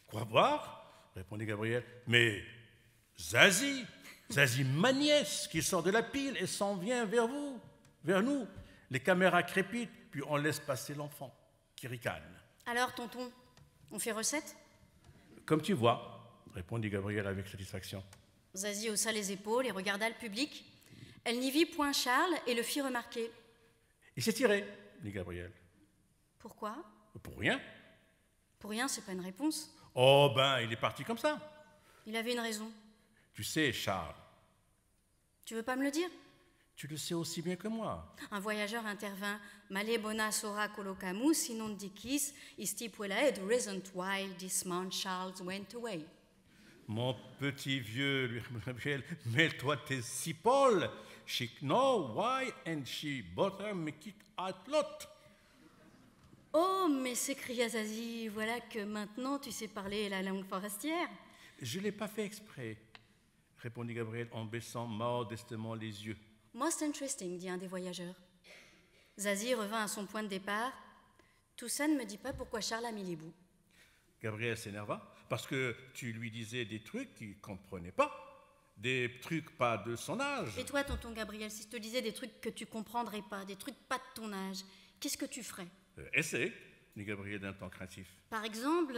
Quoi voir? Répondit Gabriel. Mais Zazie, Zazie ma nièce, qui sort de la pile et s'en vient vers vous, vers nous. Les caméras crépitent, puis on laisse passer l'enfant qui ricane. Alors, tonton, on fait recette? Comme tu vois, répondit Gabriel avec satisfaction. Zazie haussa les épaules et regarda le public. Elle n'y vit point Charles et le fit remarquer. Il s'est tiré, dit Gabriel. Pourquoi? Pour rien. Pour rien, c'est pas une réponse. Oh ben, il est parti comme ça. Il avait une raison. Tu sais, Charles. Tu veux pas me le dire? Tu le sais aussi bien que moi. Un voyageur intervint. Male bona sora colocamus, sinon dicis, istipuelae reason why this man Charles went away. Mon petit vieux, lui répondit Gabriel, mets-toi tes cipolles. She know why and she better make it out lot. Oh, mais s'écria Zazie, voilà que maintenant tu sais parler la langue forestière. Je ne l'ai pas fait exprès, répondit Gabriel en baissant modestement les yeux. Most interesting, dit un des voyageurs. Zazie revint à son point de départ. Tout ça ne me dit pas pourquoi Charles a mis les bouts. Gabriel s'énerva parce que tu lui disais des trucs qu'il ne comprenait pas. Des trucs pas de son âge. Et toi, tonton Gabriel, si je te disais des trucs que tu comprendrais pas, des trucs pas de ton âge, qu'est-ce que tu ferais? Essaie, dit Gabriel d'un ton craintif. Par exemple,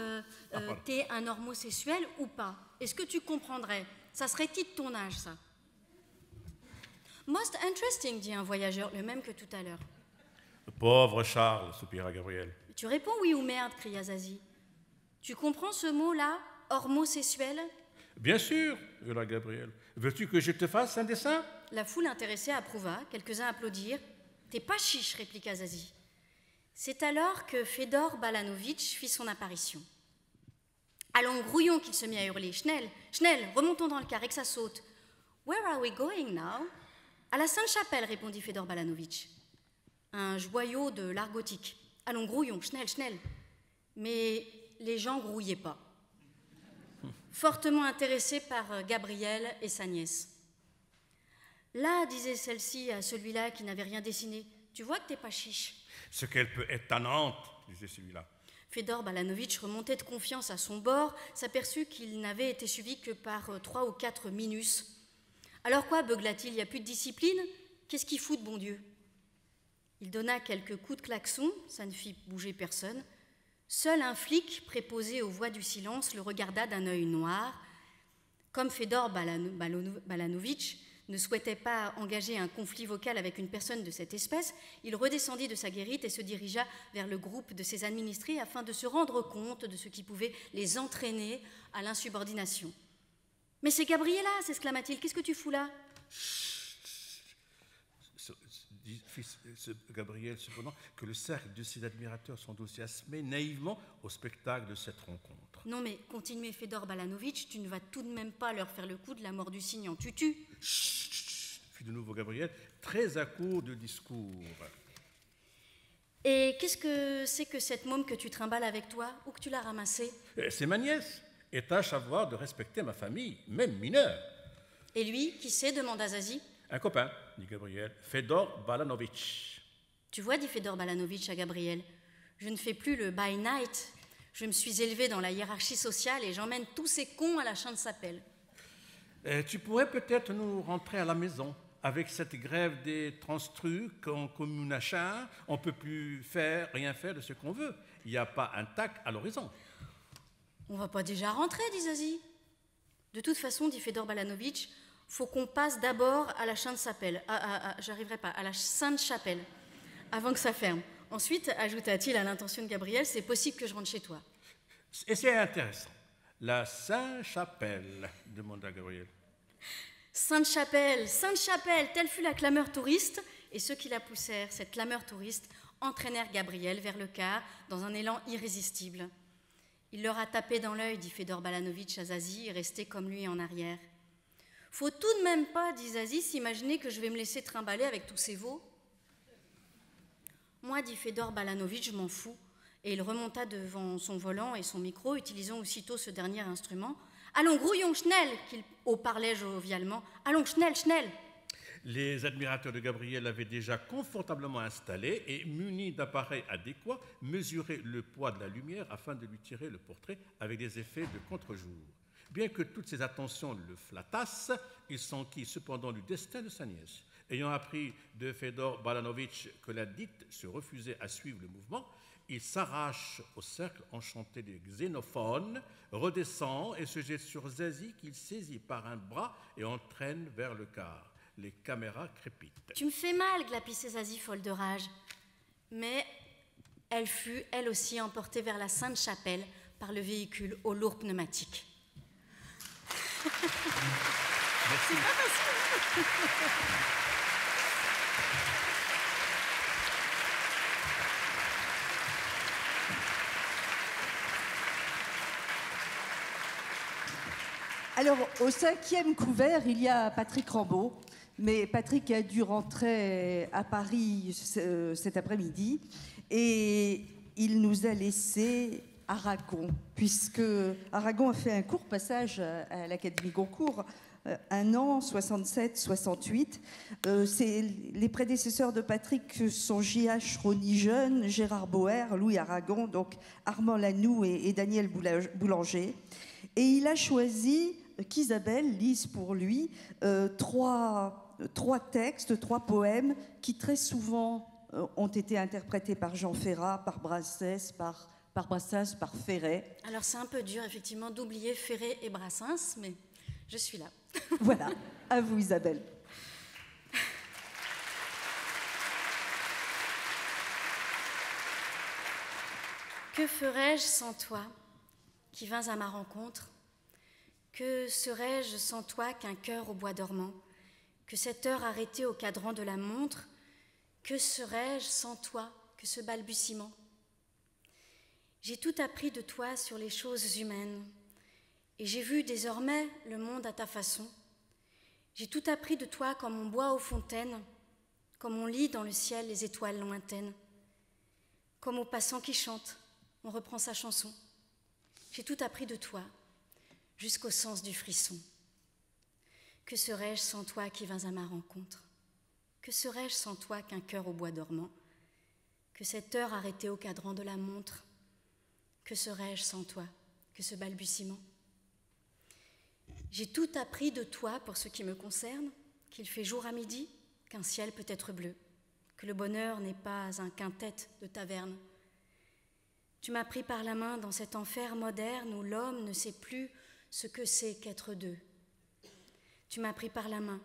t'es un homosexuel ou pas? Est-ce que tu comprendrais? Ça serait-il de ton âge, ça? Most interesting, dit un voyageur, le même que tout à l'heure. Pauvre Charles, soupira Gabriel. Tu réponds oui ou merde, cria Zazie. Tu comprends ce mot-là, homosexuel? Bien sûr, hurla Gabriel. Veux-tu que je te fasse un dessin? La foule intéressée approuva, quelques-uns applaudirent. T'es pas chiche, répliqua Zazie. C'est alors que Fedor Balanovitch fit son apparition. Allons, grouillons, qu'il se mit à hurler. Schnell, Schnell, remontons dans le car et que ça saute. Where are we going now? À la Sainte-Chapelle, répondit Fedor Balanovitch. Un joyau de l'art gothique. Allons, grouillons, Schnell, Schnell. Mais les gens grouillaient pas. Fortement intéressés par Gabriel et sa nièce. Là, disait celle-ci à celui-là qui n'avait rien dessiné, tu vois que t'es pas chiche. Ce qu'elle peut être tannante, disait celui-là. Fedor Balanovitch remontait de confiance à son bord, s'aperçut qu'il n'avait été suivi que par 3 ou 4 minus. Alors quoi, beugla-t-il, il n'y a plus de discipline? Qu'est-ce qu'il fout de bon Dieu? Il donna quelques coups de klaxon, ça ne fit bouger personne. Seul un flic, préposé aux voix du silence, le regarda d'un œil noir. Comme Fedor Balanovitch ne souhaitait pas engager un conflit vocal avec une personne de cette espèce, il redescendit de sa guérite et se dirigea vers le groupe de ses administrés afin de se rendre compte de ce qui pouvait les entraîner à l'insubordination. « Mais c'est Gabriella !» s'exclama-t-il. « Qu'est-ce que tu fous là ?» Gabriel, cependant, que le cercle de ses admirateurs s'enthousiasmait naïvement au spectacle de cette rencontre. « Non mais, continuez Fedor Balanovitch, tu ne vas tout de même pas leur faire le coup de la mort du cygne en tutu. » fit de nouveau Gabriel, très à court de discours. « Et qu'est-ce que c'est que cette môme que tu trimbales avec toi? Où que tu l'as ramassée? » C'est ma nièce, et tâche à voir de respecter ma famille, même mineure. « Et lui, qui c'est? Demanda Zazie. Un copain, dit Gabriel, Fedor Balanovitch. Tu vois, dit Fedor Balanovitch à Gabriel, je ne fais plus le by night. Je me suis élevé dans la hiérarchie sociale et j'emmène tous ces cons à la Sainte-Chapelle. Tu pourrais peut-être nous rentrer à la maison. Avec cette grève des transtrucs en commune achat, on ne peut plus rien faire de ce qu'on veut. Il n'y a pas un tac à l'horizon. On va pas déjà rentrer, dit Zazie. De toute façon, dit Fedor Balanovitch, faut qu'on passe d'abord à la Sainte-Chapelle. J'arriverai pas, à la Sainte-Chapelle, avant que ça ferme. Ensuite, ajouta-t-il à l'intention de Gabriel, c'est possible que je rentre chez toi. Et c'est intéressant. La Sainte-Chapelle, demanda Gabriel. Sainte-Chapelle, Sainte-Chapelle, telle fut la clameur touriste, et ceux qui la poussèrent, cette clameur touriste, entraînèrent Gabriel vers le car dans un élan irrésistible. Il leur a tapé dans l'œil, dit Fedor Balanovitch à Zazie, et resté comme lui en arrière. Faut tout de même pas, dit Zazie, s'imaginer que je vais me laisser trimballer avec tous ces veaux. Moi, dit Fedor Balanovitch, je m'en fous. Et il remonta devant son volant et son micro, utilisant aussitôt ce dernier instrument. Allons, grouillons, Schnell, qu'il haut-parlait jovialement. Allons, Schnell, Schnell. Les admirateurs de Gabriel avaient déjà confortablement installé et, munis d'appareils adéquats, mesuré le poids de la lumière afin de lui tirer le portrait avec des effets de contre-jour. Bien que toutes ces attentions le flattassent, il s'enquit cependant du destin de sa nièce. Ayant appris de Fedor Balanovitch que la dite se refusait à suivre le mouvement, il s'arrache au cercle enchanté des xénophones, redescend et se jette sur Zazie qu'il saisit par un bras et entraîne vers le quart. Les caméras crépitent. Tu me fais mal, glapissait Zazie, folle de rage. Mais elle fut, elle aussi, emportée vers la Sainte-Chapelle par le véhicule aux lourds pneumatiques. Merci. Alors, au 5e couvert, il y a Patrick Rambaud. Mais Patrick a dû rentrer à Paris cet après-midi. Et il nous a laissé Aragon, puisque Aragon a fait un court passage à l'Académie Goncourt, un an, 67-68. Les prédécesseurs de Patrick sont J.H. Rony-Jeune, Gérard Boer, Louis Aragon, donc Armand Lanoux et Daniel Boulanger. Et il a choisi qu'Isabelle lise pour lui trois textes, 3 poèmes qui très souvent ont été interprétés par Jean Ferrat, par Brassens, par Ferret. Alors c'est un peu dur effectivement d'oublier Ferret et Brassens, mais je suis là. Voilà, à vous Isabelle. Que ferais-je sans toi, qui vins à ma rencontre? Que serais-je sans toi qu'un cœur au bois dormant? Que cette heure arrêtée au cadran de la montre? Que serais-je sans toi que ce balbutiement? J'ai tout appris de toi sur les choses humaines, et j'ai vu désormais le monde à ta façon. J'ai tout appris de toi comme on boit aux fontaines, comme on lit dans le ciel les étoiles lointaines, comme au passant qui chante, on reprend sa chanson. J'ai tout appris de toi, jusqu'au sens du frisson. Que serais-je sans toi qui vins à ma rencontre? Que serais-je sans toi qu'un cœur au bois dormant? Que cette heure arrêtée au cadran de la montre? Que serais-je sans toi que ce balbutiement? J'ai tout appris de toi pour ce qui me concerne, qu'il fait jour à midi, qu'un ciel peut être bleu, que le bonheur n'est pas un quintet de taverne. Tu m'as pris par la main dans cet enfer moderne où l'homme ne sait plus ce que c'est qu'être deux. Tu m'as pris par la main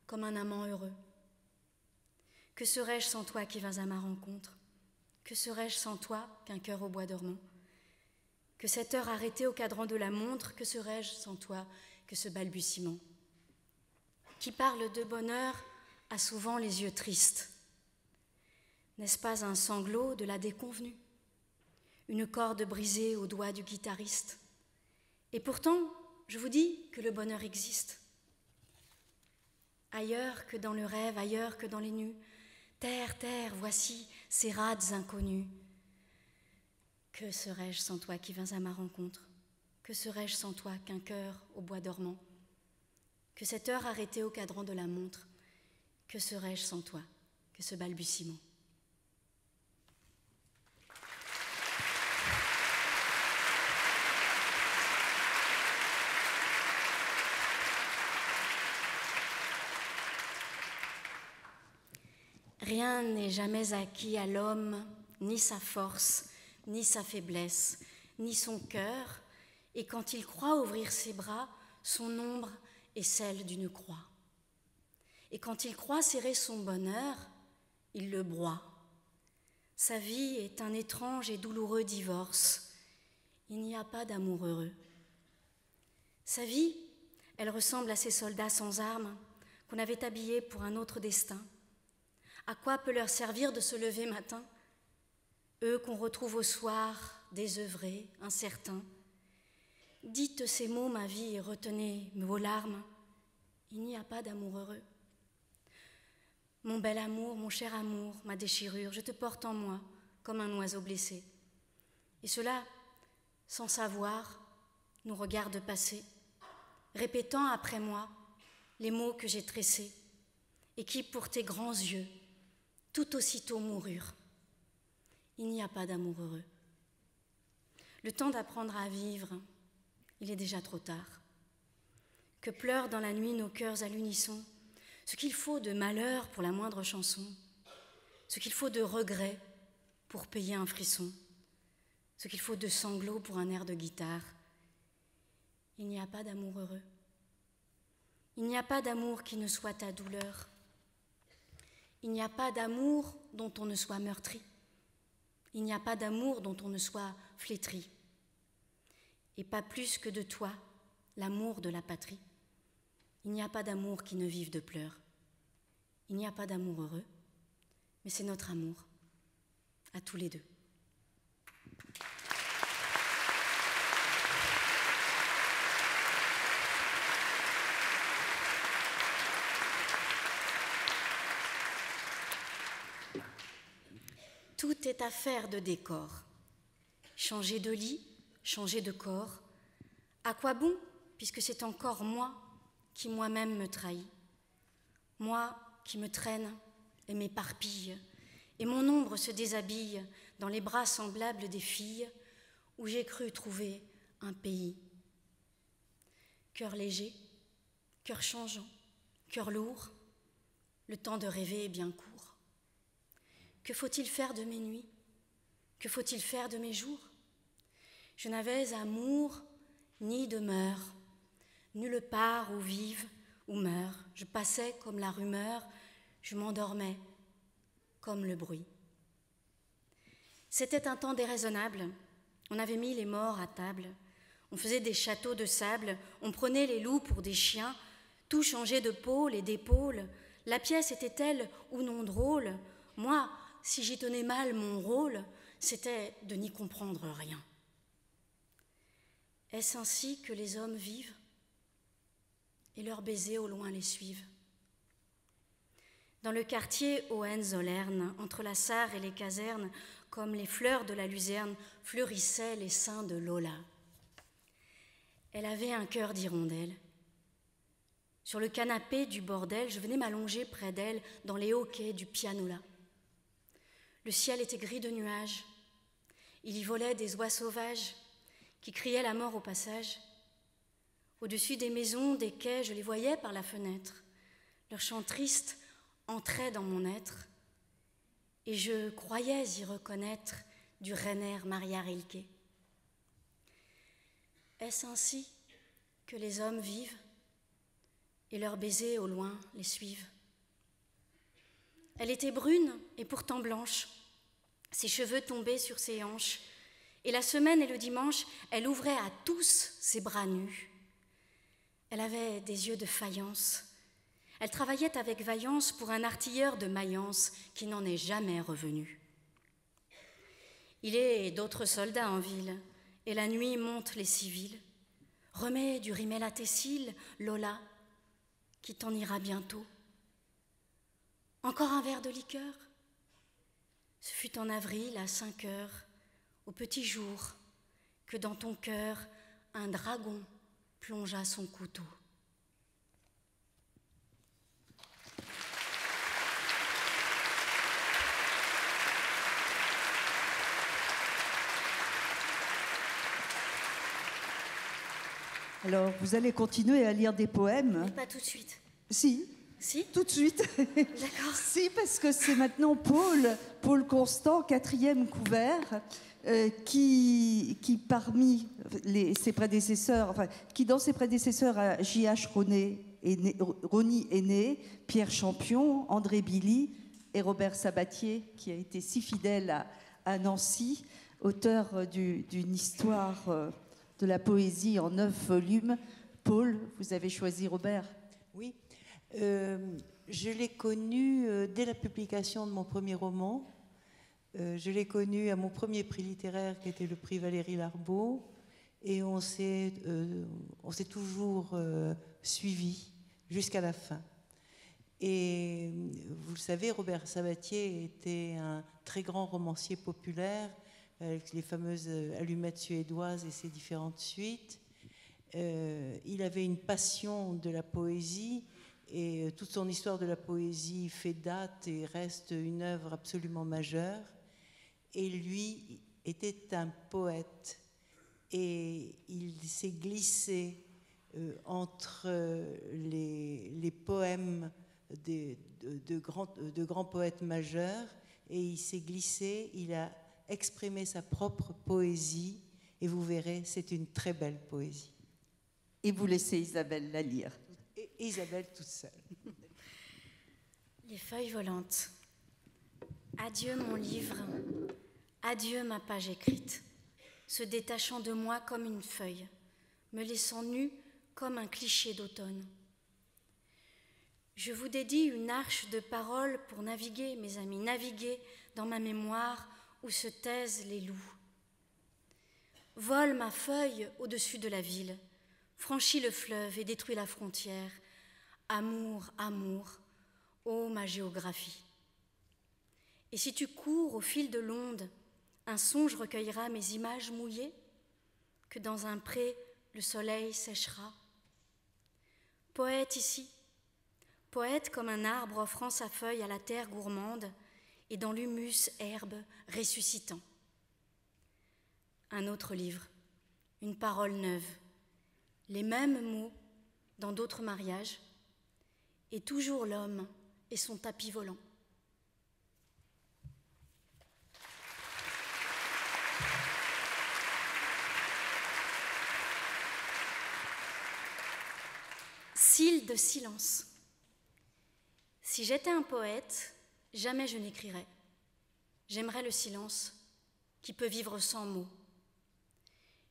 comme un amant heureux. Que serais-je sans toi qui vins à ma rencontre? Que serais-je sans toi qu'un cœur au bois dormant? Que cette heure arrêtée au cadran de la montre, que serais-je sans toi que ce balbutiement? Qui parle de bonheur a souvent les yeux tristes. N'est-ce pas un sanglot de la déconvenue? Une corde brisée au doigt du guitariste? Et pourtant, je vous dis que le bonheur existe. Ailleurs que dans le rêve, ailleurs que dans les nues, terre, terre, voici ces rades inconnues. Que serais-je sans toi qui vins à ma rencontre? Que serais-je sans toi qu'un cœur au bois dormant? Que cette heure arrêtée au cadran de la montre? Que serais-je sans toi que ce balbutiement? Rien n'est jamais acquis à l'homme, ni sa force, ni sa faiblesse, ni son cœur, et quand il croit ouvrir ses bras, son ombre est celle d'une croix. Et quand il croit serrer son bonheur, il le broie. Sa vie est un étrange et douloureux divorce. Il n'y a pas d'amour heureux. Sa vie, elle ressemble à ces soldats sans armes qu'on avait habillés pour un autre destin. À quoi peut leur servir de se lever matin, eux qu'on retrouve au soir désœuvré, incertain. Dites ces mots, ma vie, et retenez vos larmes. Il n'y a pas d'amour heureux. Mon bel amour, mon cher amour, ma déchirure, je te porte en moi comme un oiseau blessé. Et cela, sans savoir, nous regarde passer, répétant après moi les mots que j'ai tressés et qui, pour tes grands yeux, tout aussitôt moururent. Il n'y a pas d'amour heureux. Le temps d'apprendre à vivre, il est déjà trop tard. Que pleurent dans la nuit nos cœurs à l'unisson, ce qu'il faut de malheur pour la moindre chanson, ce qu'il faut de regret pour payer un frisson, ce qu'il faut de sanglots pour un air de guitare. Il n'y a pas d'amour heureux. Il n'y a pas d'amour qui ne soit ta douleur. Il n'y a pas d'amour dont on ne soit meurtri. Il n'y a pas d'amour dont on ne soit flétri. Et pas plus que de toi, l'amour de la patrie. Il n'y a pas d'amour qui ne vive de pleurs. Il n'y a pas d'amour heureux, mais c'est notre amour, à tous les deux. Tout est affaire de décor. Changer de lit, changer de corps. À quoi bon, puisque c'est encore moi qui moi-même me trahis. Moi qui me traîne et m'éparpille, et mon ombre se déshabille dans les bras semblables des filles où j'ai cru trouver un pays. Cœur léger, cœur changeant, cœur lourd, le temps de rêver est bien court. Que faut-il faire de mes nuits? Que faut-il faire de mes jours? Je n'avais amour ni demeure, nulle part où vive ou meurt. Je passais comme la rumeur, je m'endormais comme le bruit. C'était un temps déraisonnable. On avait mis les morts à table. On faisait des châteaux de sable. On prenait les loups pour des chiens. Tout changeait de pôle et d'épaule. La pièce était-elle ou non drôle? Moi, si j'y tenais mal mon rôle, c'était de n'y comprendre rien. Est-ce ainsi que les hommes vivent et leurs baisers au loin les suivent? Dans le quartier Hohenzollern, entre la Sarre et les casernes, comme les fleurs de la luzerne, fleurissaient les seins de Lola. Elle avait un cœur d'hirondelle. Sur le canapé du bordel, je venais m'allonger près d'elle dans les hauts quais du pianola. Le ciel était gris de nuages. Il y volait des oies sauvages qui criaient la mort au passage. Au-dessus des maisons, des quais, je les voyais par la fenêtre. Leur chant triste entrait dans mon être et je croyais y reconnaître du Rainer Maria Rilke. Est-ce ainsi que les hommes vivent et leurs baisers au loin les suivent? Elle était brune et pourtant blanche, ses cheveux tombaient sur ses hanches, et la semaine et le dimanche, elle ouvrait à tous ses bras nus. Elle avait des yeux de faïence. Elle travaillait avec vaillance pour un artilleur de Mayence qui n'en est jamais revenu. Il est d'autres soldats en ville, et la nuit monte les civils. Remets du rimel à tes cils, Lola, qui t'en ira bientôt. Encore un verre de liqueur? Ce fut en avril, à 5 heures, au petit jour, que dans ton cœur, un dragon plongea son couteau. Alors, vous allez continuer à lire des poèmes? Mais pas tout de suite. Si. Si? Tout de suite. D'accord. Si, parce que c'est maintenant Paul Constant, 4e couvert, qui parmi ses prédécesseurs, enfin, qui dans ses prédécesseurs a J.H. Rony aîné, Pierre Champion, André Billy et Robert Sabatier, qui a été si fidèle à Nancy, auteur d'une histoire de la poésie en 9 volumes. Paul, vous avez choisi Robert? Oui. Je l'ai connu dès la publication de mon premier roman. Je l'ai connu à mon premier prix littéraire qui était le prix Valérie Larbaud et on s'est toujours suivis jusqu'à la fin. Et vous le savez, Robert Sabatier était un très grand romancier populaire avec les fameuses allumettes suédoises et ses différentes suites. Il avait une passion de la poésie et toute son histoire de la poésie fait date et reste une œuvre absolument majeure. Et lui était un poète et il s'est glissé entre les poèmes de grands poètes majeurs et il s'est glissé, il a exprimé sa propre poésie et vous verrez, c'est une très belle poésie. Et vous laissez Isabelle la lire. Et Isabelle toute seule. Les feuilles volantes. Adieu mon livre, adieu ma page écrite, se détachant de moi comme une feuille, me laissant nue comme un cliché d'automne. Je vous dédie une arche de paroles pour naviguer, mes amis, naviguer dans ma mémoire où se taisent les loups. Vole ma feuille au-dessus de la ville, franchis le fleuve et détruis la frontière. Amour, amour, ô ma géographie. Et si tu cours au fil de l'onde, un songe recueillera mes images mouillées, que dans un pré le soleil séchera. Poète ici, poète comme un arbre offrant sa feuille à la terre gourmande et dans l'humus herbe ressuscitant. Un autre livre, une parole neuve, les mêmes mots dans d'autres mariages, et toujours l'homme et son tapis volant. Cils de silence. Si j'étais un poète, jamais je n'écrirais. J'aimerais le silence qui peut vivre sans mots.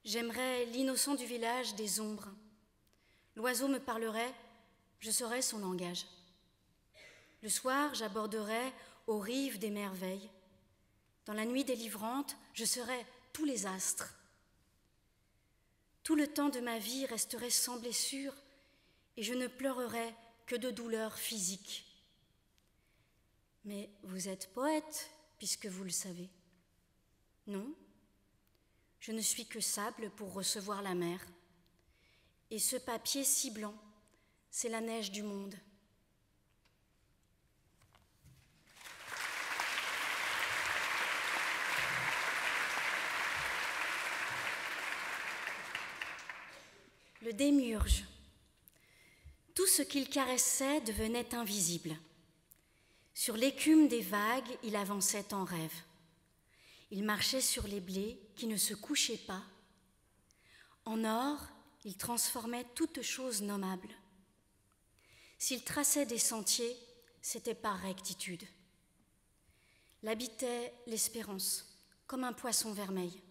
J'aimerais l'innocent du village des ombres. L'oiseau me parlerait, je saurais son langage. Le soir, j'aborderais aux rives des merveilles. Dans la nuit délivrante, je serais tous les astres. Tout le temps de ma vie resterait sans blessure et je ne pleurerais que de douleurs physiques. Mais vous êtes poète, puisque vous le savez. Non, je ne suis que sable pour recevoir la mer. Et ce papier si blanc, c'est la neige du monde. Le démiurge. Tout ce qu'il caressait devenait invisible. Sur l'écume des vagues, il avançait en rêve. Il marchait sur les blés qui ne se couchaient pas. En or, il transformait toute chose nommable. S'il traçait des sentiers, c'était par rectitude. L'habitait l'espérance, comme un poisson vermeil.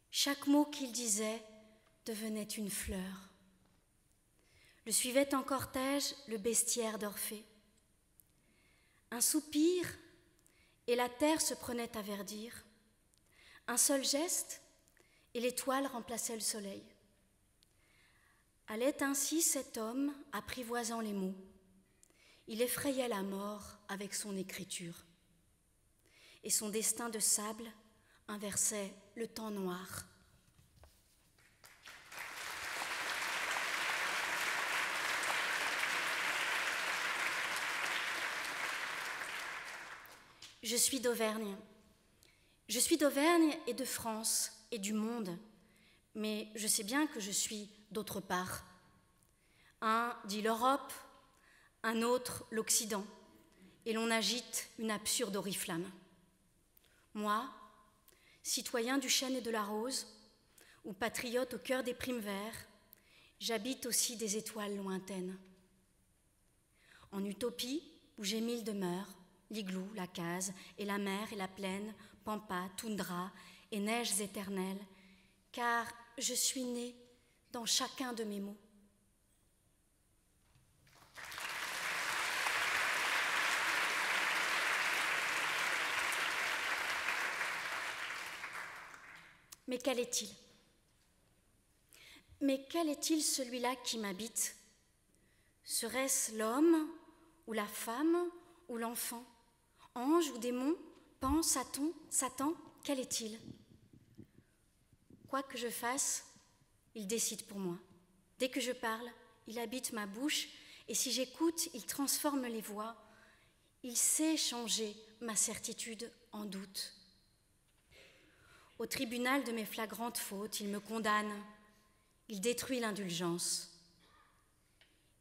Chaque mot qu'il disait devenait une fleur. Le suivait en cortège le bestiaire d'Orphée. Un soupir, et la terre se prenait à verdir. Un seul geste, et l'étoile remplaçait le soleil. Allait ainsi cet homme apprivoisant les mots. Il effrayait la mort avec son écriture. Et son destin de sable inversait le temps noir. Je suis d'Auvergne. Je suis d'Auvergne et de France et du monde, mais je sais bien que je suis d'autre part. Un dit l'Europe, un autre l'Occident, et l'on agite une absurde oriflamme. Moi, citoyen du chêne et de la rose, ou patriote au cœur des primes verts, j'habite aussi des étoiles lointaines. En utopie, où j'ai mille demeures, l'igloo, la case, et la mer et la plaine, pampa, toundra et neiges éternelles, car je suis née dans chacun de mes mots. Mais quel est-il? Mais quel est-il celui-là qui m'habite? Serait-ce l'homme ou la femme ou l'enfant? Ange ou démon? Pan, Satan, quel est-il? Quoi que je fasse, il décide pour moi. Dès que je parle, il habite ma bouche, et si j'écoute, il transforme les voix. Il sait changer ma certitude en doute. Au tribunal de mes flagrantes fautes, il me condamne. Il détruit l'indulgence.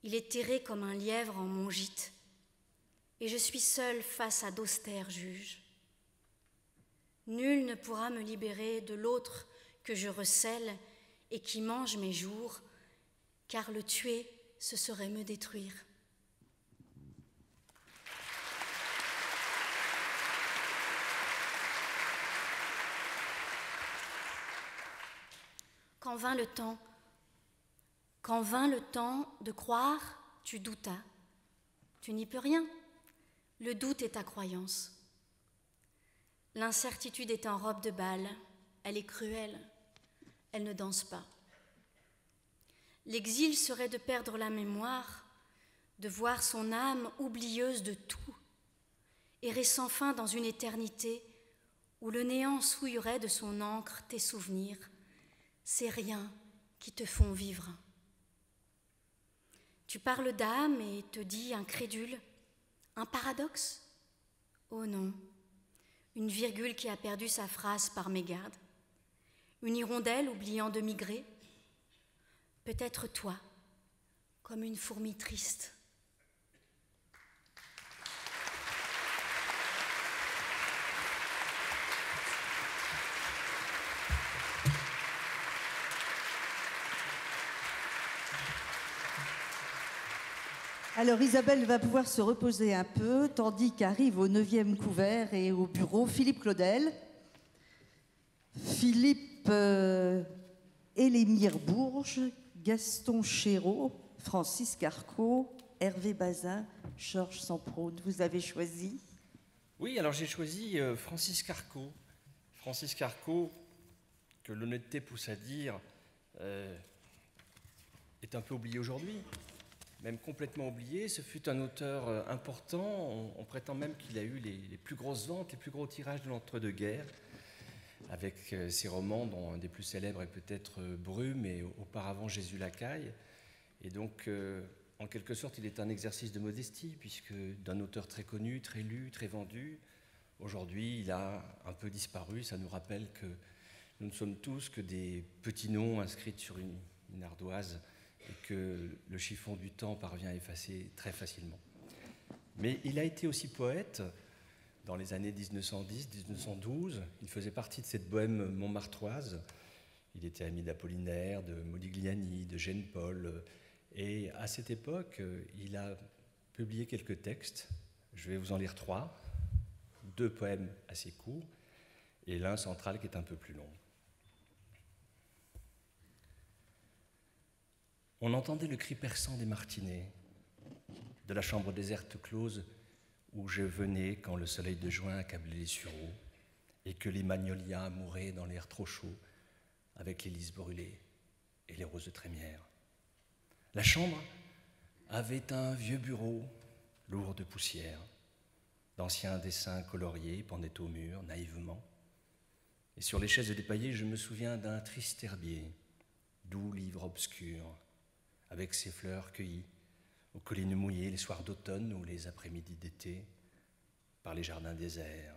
Il est terré comme un lièvre en mon gîte, et je suis seule face à d'austères juges. Nul ne pourra me libérer de l'autre que je recèle et qui mange mes jours, car le tuer, ce serait me détruire. Quand vint le temps de croire, tu doutas. Tu n'y peux rien. Le doute est ta croyance. L'incertitude est en robe de bal. Elle est cruelle. Elle ne danse pas. L'exil serait de perdre la mémoire, de voir son âme oublieuse de tout, errer sans fin dans une éternité où le néant souillerait de son encre tes souvenirs, ces riens qui te font vivre. Tu parles d'âme et te dis incrédule, un paradoxe? Oh non, une virgule qui a perdu sa phrase par mégarde, une hirondelle oubliant de migrer, peut-être toi, comme une fourmi triste. Alors Isabelle va pouvoir se reposer un peu, tandis qu'arrive au 9e couvert et au bureau Philippe Claudel. Philippe Élémir Bourges, Gaston Chéreau, Francis Carco, Hervé Bazin, Georges Samprone. Vous avez choisi? Oui, alors j'ai choisi Francis Carco. Francis Carco, que l'honnêteté pousse à dire, est un peu oublié aujourd'hui, même complètement oublié. Ce fut un auteur important. On prétend même qu'il a eu les plus grosses ventes, les plus gros tirages de l'entre-deux-guerres, avec ses romans, dont un des plus célèbres est peut-être Brume et auparavant Jésus Lacaille. Et donc, en quelque sorte, il est un exercice de modestie, puisque d'un auteur très connu, très lu, très vendu, aujourd'hui, il a un peu disparu. Ça nous rappelle que nous ne sommes tous que des petits noms inscrits sur une ardoise et que le chiffon du temps parvient à effacer très facilement. Mais il a été aussi poète dans les années 1910-1912. Il faisait partie de cette bohème montmartroise. Il était ami d'Apollinaire, de Modigliani, de Jean Paul. Et à cette époque, il a publié quelques textes. Je vais vous en lire 3. 2 poèmes assez courts et l'un central qui est un peu plus long. On entendait le cri perçant des martinets, de la chambre déserte close où je venais quand le soleil de juin accablait les sureaux et que les magnolias mouraient dans l'air trop chaud avec les lys brûlés et les roses de trémière. La chambre avait un vieux bureau lourd de poussière. D'anciens dessins coloriés pendaient au mur naïvement. Et sur les chaises dépaillées, je me souviens d'un triste herbier, doux livre obscur, avec ses fleurs cueillies aux collines mouillées les soirs d'automne ou les après-midi d'été, par les jardins déserts,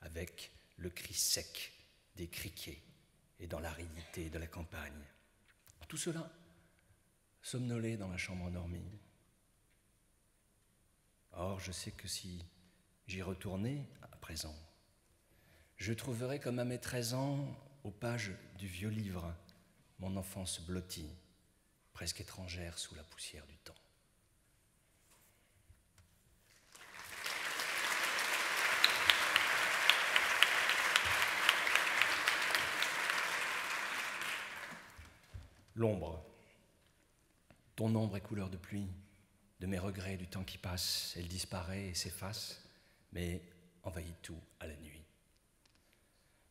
avec le cri sec des criquets et dans l'aridité de la campagne. Tout cela somnolait dans la chambre endormie. Or, je sais que si j'y retournais à présent, je trouverais comme à mes 13 ans, aux pages du vieux livre, mon enfance blottie, presque étrangère sous la poussière du temps. L'ombre. Ton ombre est couleur de pluie, de mes regrets, du temps qui passe. Elle disparaît et s'efface, mais envahit tout à la nuit.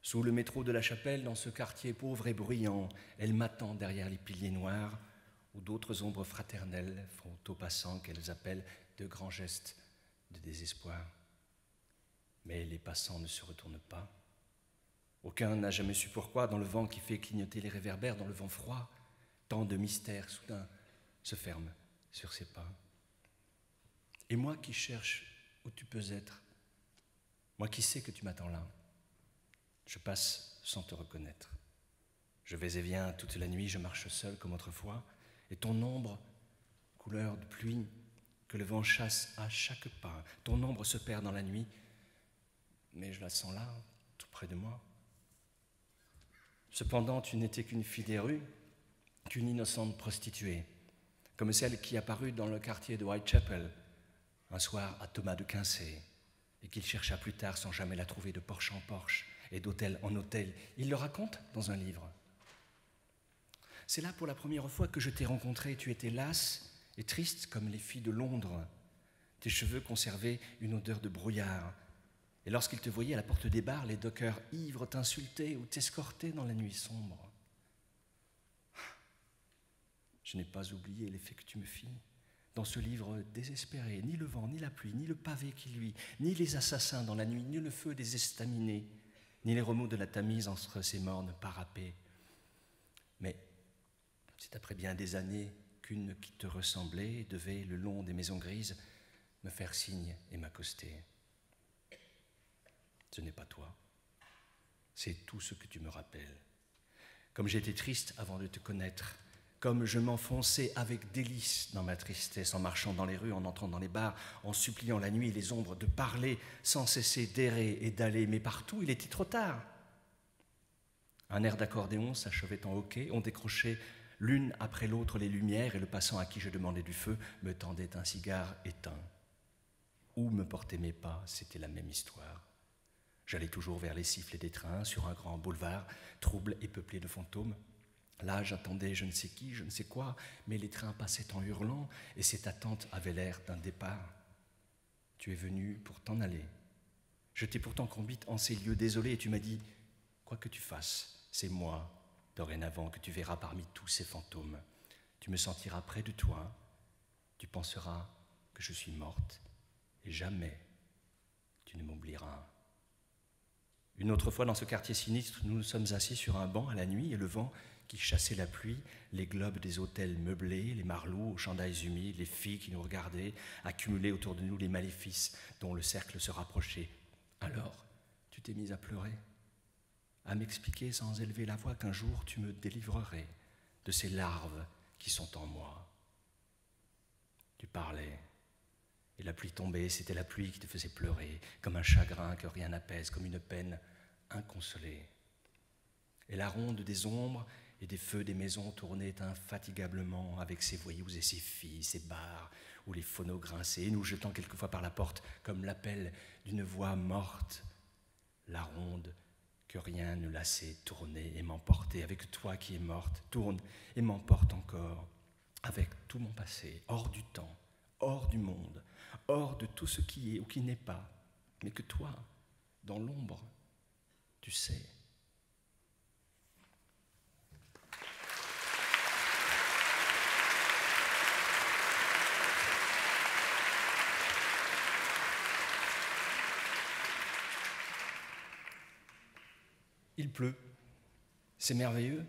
Sous le métro de la Chapelle, dans ce quartier pauvre et bruyant, elle m'attend derrière les piliers noirs, où d'autres ombres fraternelles font aux passants qu'elles appellent de grands gestes de désespoir. Mais les passants ne se retournent pas. Aucun n'a jamais su pourquoi, dans le vent qui fait clignoter les réverbères, dans le vent froid, tant de mystères soudain se ferment sur ses pas. Et moi qui cherche où tu peux être, moi qui sais que tu m'attends là, je passe sans te reconnaître. Je vais et viens toute la nuit, je marche seul comme autrefois, et ton ombre, couleur de pluie, que le vent chasse à chaque pas, ton ombre se perd dans la nuit, mais je la sens là, tout près de moi. Cependant, tu n'étais qu'une fille des rues, qu'une innocente prostituée, comme celle qui apparut dans le quartier de Whitechapel, un soir à Thomas de Quincey, et qu'il chercha plus tard sans jamais la trouver de porche en porche et d'hôtel en hôtel. Il le raconte dans un livre. C'est là pour la première fois que je t'ai rencontré. Tu étais lasse et triste comme les filles de Londres. Tes cheveux conservaient une odeur de brouillard. Et lorsqu'ils te voyaient à la porte des bars, les dockers ivres t'insultaient ou t'escortaient dans la nuit sombre. Je n'ai pas oublié l'effet que tu me fis. Dans ce livre désespéré, ni le vent, ni la pluie, ni le pavé qui luit, ni les assassins dans la nuit, ni le feu des estaminets, ni les remous de la Tamise entre ces mornes parapets. Mais c'est après bien des années qu'une qui te ressemblait devait, le long des maisons grises, me faire signe et m'accoster. Ce n'est pas toi, c'est tout ce que tu me rappelles. Comme j'étais triste avant de te connaître, comme je m'enfonçais avec délice dans ma tristesse, en marchant dans les rues, en entrant dans les bars, en suppliant la nuit et les ombres de parler, sans cesser d'errer et d'aller, mais partout il était trop tard. Un air d'accordéon s'achevait en hoquet, on décrochait l'une après l'autre les lumières, et le passant à qui je demandais du feu me tendait un cigare éteint. Où me portaient mes pas, c'était la même histoire. J'allais toujours vers les sifflets des trains, sur un grand boulevard, trouble et peuplé de fantômes. Là, j'attendais je ne sais qui, je ne sais quoi, mais les trains passaient en hurlant, et cette attente avait l'air d'un départ. Tu es venu pour t'en aller. Je t'ai pourtant conduite en ces lieux désolés, et tu m'as dit, quoi que tu fasses, c'est moi, dorénavant, que tu verras parmi tous ces fantômes. Tu me sentiras près de toi, tu penseras que je suis morte, et jamais tu ne m'oublieras. Une autre fois, dans ce quartier sinistre, nous nous sommes assis sur un banc à la nuit, et le vent qui chassait la pluie, les globes des hôtels meublés, les marlous aux chandails humides, les filles qui nous regardaient, accumulaient autour de nous les maléfices dont le cercle se rapprochait. Alors, tu t'es mise à pleurer, à m'expliquer sans élever la voix qu'un jour tu me délivrerais de ces larves qui sont en moi. Tu parlais, et la pluie tombait, c'était la pluie qui te faisait pleurer, comme un chagrin que rien n'apaise, comme une peine inconsolée. Et la ronde des ombres et des feux des maisons tournaient infatigablement avec ses voyous et ses filles, ses bars où les phonos grinçaient, nous jetant quelquefois par la porte comme l'appel d'une voix morte. La ronde que rien ne lassait tournait et m'emportait avec toi qui es morte, tourne et m'emporte encore avec tout mon passé, hors du temps, hors du monde, hors de tout ce qui est ou qui n'est pas, mais que toi, dans l'ombre, tu sais. Il pleut, c'est merveilleux,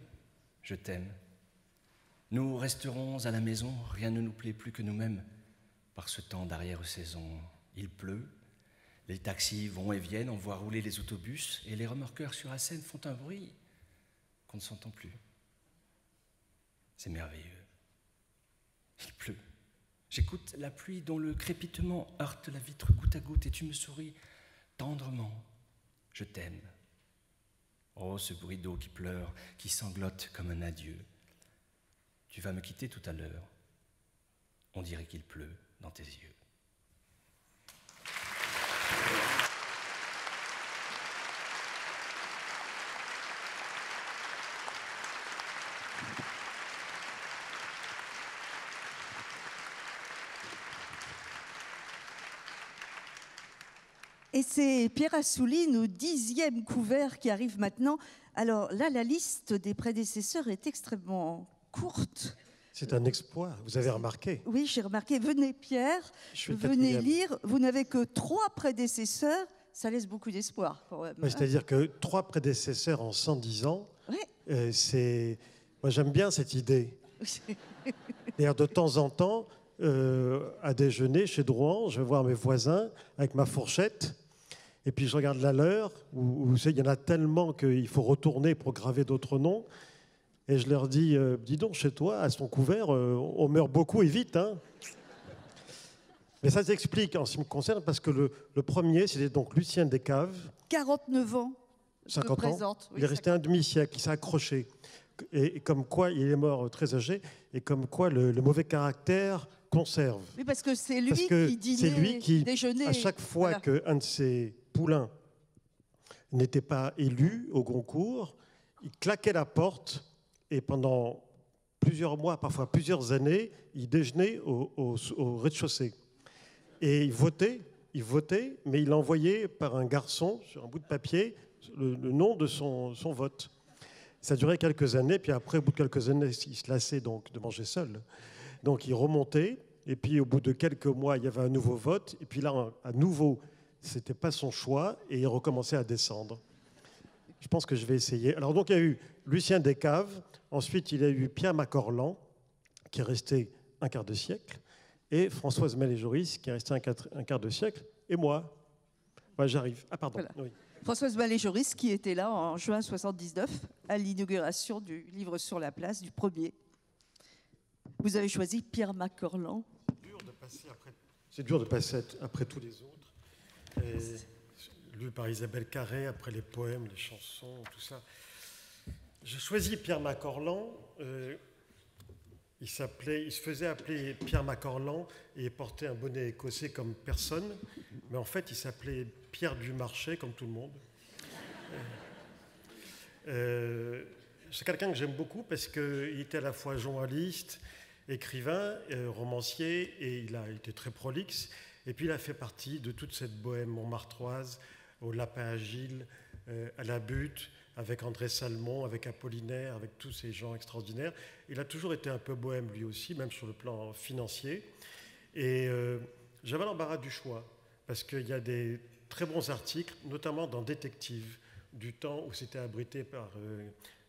je t'aime. Nous resterons à la maison, rien ne nous plaît plus que nous-mêmes. Par ce temps d'arrière-saison, il pleut, les taxis vont et viennent, on voit rouler les autobus, et les remorqueurs sur la Seine font un bruit qu'on ne s'entend plus. C'est merveilleux. Il pleut. J'écoute la pluie dont le crépitement heurte la vitre goutte à goutte, et tu me souris tendrement. Je t'aime. Oh, ce bruit d'eau qui pleure, qui sanglote comme un adieu. Tu vas me quitter tout à l'heure. On dirait qu'il pleut dans tes yeux. Et c'est Pierre Assouline au 10e couvert qui arrive maintenant. Alors là, la liste des prédécesseurs est extrêmement courte. C'est un exploit, vous avez remarqué. Oui, j'ai remarqué. Venez Pierre, venez lire. Vous n'avez que 3 prédécesseurs. Ça laisse beaucoup d'espoir quand même. C'est-à-dire que 3 prédécesseurs en 110 ans, ouais. Moi j'aime bien cette idée. D'ailleurs, de temps en temps, à déjeuner chez Drouan, je vais voir mes voisins avec ma fourchette, et puis je regarde la leur, où il y en a tellement qu'il faut retourner pour graver d'autres noms, et je leur dis, dis donc, chez toi, à son couvert, on meurt beaucoup et vite. Hein. Mais ça s'explique en ce qui me concerne, parce que le premier, c'était donc Lucien Descaves. 49 ans. 50 ans. Oui, il est resté un demi-siècle, il s'est accroché. Et comme quoi, il est mort très âgé, et comme quoi le mauvais caractère conserve. Oui, parce que c'est lui qui dînait, c'est lui qui, déjeunait. à chaque fois qu'un de ses poulains n'était pas élu au concours, il claquait la porte, et pendant plusieurs mois, parfois plusieurs années, il déjeunait au rez-de-chaussée. Et il votait, mais il envoyait par un garçon, sur un bout de papier, le nom de son vote. Ça durait quelques années, puis après, au bout de quelques années, il se lassait donc de manger seul. Donc il remontait, et puis au bout de quelques mois, il y avait un nouveau vote, et puis là, à nouveau, ce n'était pas son choix, et il recommençait à descendre. Je pense que je vais essayer. Alors donc il y a eu Lucien Descaves, ensuite il y a eu Pierre Macorlan, qui est resté un quart de siècle, et Françoise Mallet-Joris, qui est restée un quart de siècle, et moi. Ouais, j'arrive. Ah pardon. Voilà. Oui. Françoise Mallet-Joris, qui était là en juin 1979, à l'inauguration du livre sur la place, du premier. Vous avez choisi Pierre Macorlan. C'est dur de passer après tous les autres. Lu par Isabelle Carré, après les poèmes, les chansons, tout ça. J'ai choisi Pierre Macorlan. Il se faisait appeler Pierre Macorlan et il portait un bonnet écossais comme personne. Mais en fait, il s'appelait Pierre Dumarchais, comme tout le monde. C'est quelqu'un que j'aime beaucoup parce qu'il était à la fois journaliste, écrivain, romancier, et il a été très prolixe. Et puis il a fait partie de toute cette bohème montmartroise, au Lapin Agile, à la Butte, avec André Salmon, avec Apollinaire, avec tous ces gens extraordinaires. Il a toujours été un peu bohème lui aussi, même sur le plan financier. Et j'avais l'embarras du choix, parce qu'il y a des très bons articles, notamment dans Détective, du temps où c'était abrité par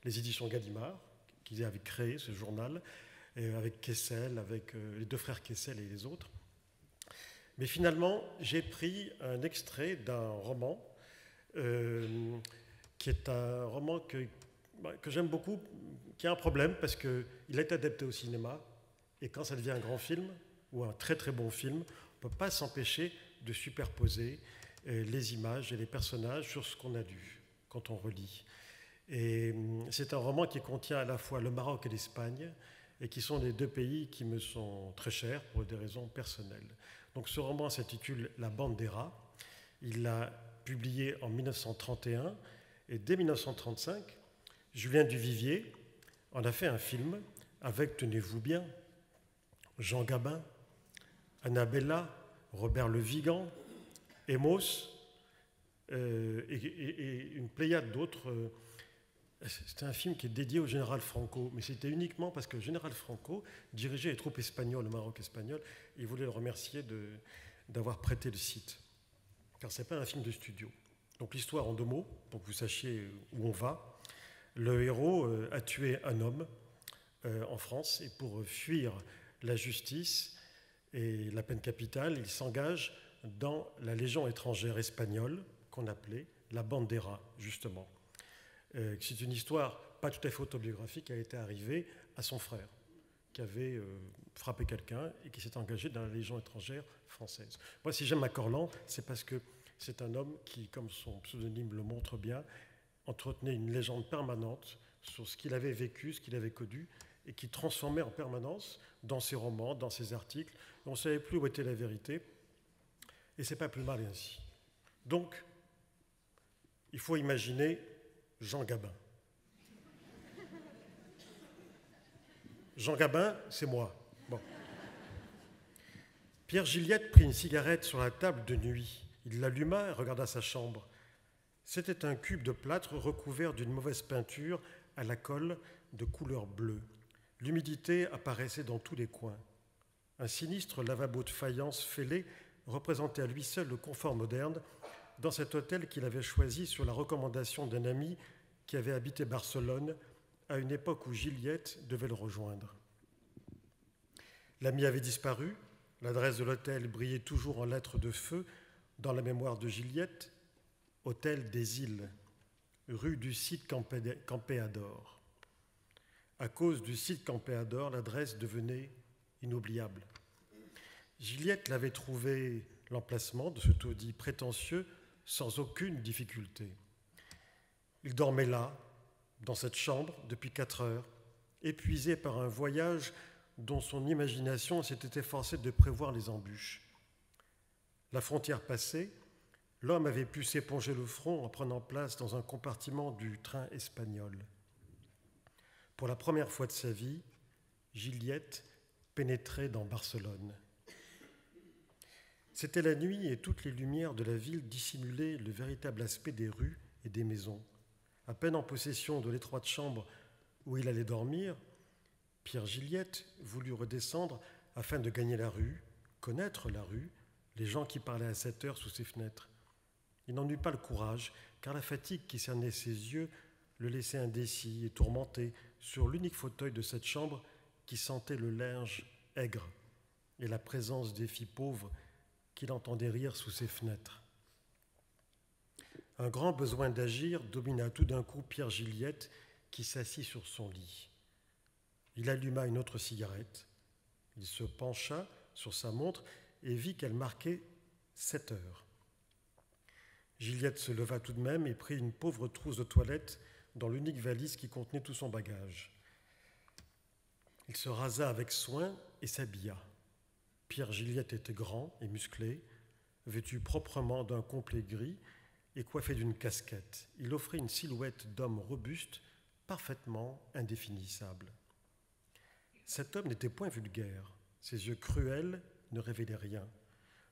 les éditions Gallimard, qui avaient créé ce journal, avec Kessel, avec les 2 frères Kessel et les autres. Mais finalement, j'ai pris un extrait d'un roman, qui est un roman que j'aime beaucoup, qui a un problème, parce qu'il est adapté au cinéma, et quand ça devient un grand film, ou un très très bon film, on ne peut pas s'empêcher de superposer les images et les personnages sur ce qu'on a lu quand on relit. Et c'est un roman qui contient à la fois le Maroc et l'Espagne, et qui sont les 2 pays qui me sont très chers pour des raisons personnelles. Donc ce roman s'intitule La Bandera. Il l'a publié en 1931, et dès 1935, Julien Duvivier en a fait un film avec, tenez-vous bien, Jean Gabin, Annabella, Robert Le Vigan, Emos, et une pléiade d'autres. C'était un film qui est dédié au général Franco, mais c'était uniquement parce que le général Franco dirigeait les troupes espagnoles, le Maroc espagnol, et il voulait le remercier d'avoir prêté le site. Car ce n'est pas un film de studio. Donc l'histoire en 2 mots, pour que vous sachiez où on va. Le héros a tué un homme en France, et pour fuir la justice et la peine capitale, il s'engage dans la Légion étrangère espagnole, qu'on appelait la Bandera, justement. C'est une histoire pas tout à fait autobiographique qui a été arrivée à son frère, qui avait frappé quelqu'un et qui s'est engagé dans la Légion étrangère française. Moi, si j'aime Macorlan, c'est parce que c'est un homme qui, comme son pseudonyme le montre bien, entretenait une légende permanente sur ce qu'il avait vécu, ce qu'il avait connu, et qui transformait en permanence dans ses romans, dans ses articles. On ne savait plus où était la vérité, et c'est pas plus mal ainsi. Donc, il faut imaginer Jean Gabin. Jean Gabin, c'est moi. Bon. Pierre Gilliette prit une cigarette sur la table de nuit Il l'alluma et regarda sa chambre. C'était un cube de plâtre recouvert d'une mauvaise peinture à la colle de couleur bleue. L'humidité apparaissait dans tous les coins. Un sinistre lavabo de faïence fêlée représentait à lui seul le confort moderne dans cet hôtel qu'il avait choisi sur la recommandation d'un ami qui avait habité Barcelone à une époque où Gilliette devait le rejoindre. L'ami avait disparu, l'adresse de l'hôtel brillait toujours en lettres de feu dans la mémoire de Gilliette, Hôtel des Îles, rue du Cid Campeador. À cause du Cid Campeador, l'adresse devenait inoubliable. Gilliette l'avait trouvé l'emplacement de ce taudis prétentieux sans aucune difficulté. Il dormait là, dans cette chambre, depuis 4 heures, épuisé par un voyage dont son imagination s'était efforcée de prévoir les embûches. La frontière passée, l'homme avait pu s'éponger le front en prenant place dans un compartiment du train espagnol. Pour la première fois de sa vie, Gilliette pénétrait dans Barcelone. C'était la nuit et toutes les lumières de la ville dissimulaient le véritable aspect des rues et des maisons. À peine en possession de l'étroite chambre où il allait dormir, Pierre Gilliette voulut redescendre afin de gagner la rue, connaître la rue, les gens qui parlaient à cette heure sous ses fenêtres. Il n'en eut pas le courage, car la fatigue qui cernait ses yeux le laissait indécis et tourmenté sur l'unique fauteuil de cette chambre qui sentait le linge aigre et la présence des filles pauvres qu'il entendait rire sous ses fenêtres. Un grand besoin d'agir domina tout d'un coup Pierre Gilliette qui s'assit sur son lit. Il alluma une autre cigarette, il se pencha sur sa montre et vit qu'elle marquait 7 heures. Gilliette se leva tout de même et prit une pauvre trousse de toilette dans l'unique valise qui contenait tout son bagage. Il se rasa avec soin et s'habilla. Pierre Gilliette était grand et musclé, vêtu proprement d'un complet gris et coiffé d'une casquette. Il offrait une silhouette d'homme robuste, parfaitement indéfinissable. Cet homme n'était point vulgaire. Ses yeux cruels ne révélaient rien.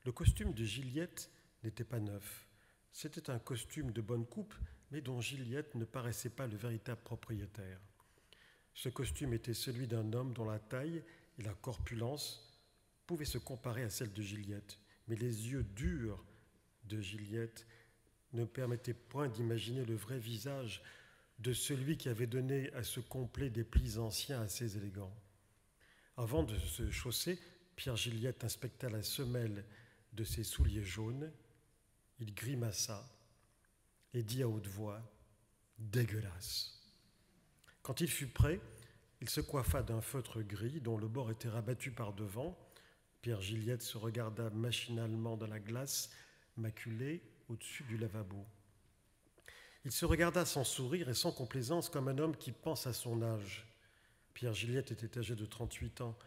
Le costume de Gilliette n'était pas neuf. C'était un costume de bonne coupe, mais dont Gilliette ne paraissait pas le véritable propriétaire. Ce costume était celui d'un homme dont la taille et la corpulence pouvaient se comparer à celle de Gilliette, mais les yeux durs de Gilliette ne permettaient point d'imaginer le vrai visage de celui qui avait donné à ce complet des plis anciens assez élégants. Avant de se chausser, Pierre Gilliette inspecta la semelle de ses souliers jaunes. Il grimaça et dit à haute voix « Dégueulasse !» Quand il fut prêt, il se coiffa d'un feutre gris dont le bord était rabattu par devant. Pierre Gilliette se regarda machinalement dans la glace maculée au-dessus du lavabo. Il se regarda sans sourire et sans complaisance comme un homme qui pense à son âge. Pierre Gilliette était âgé de 38 ans.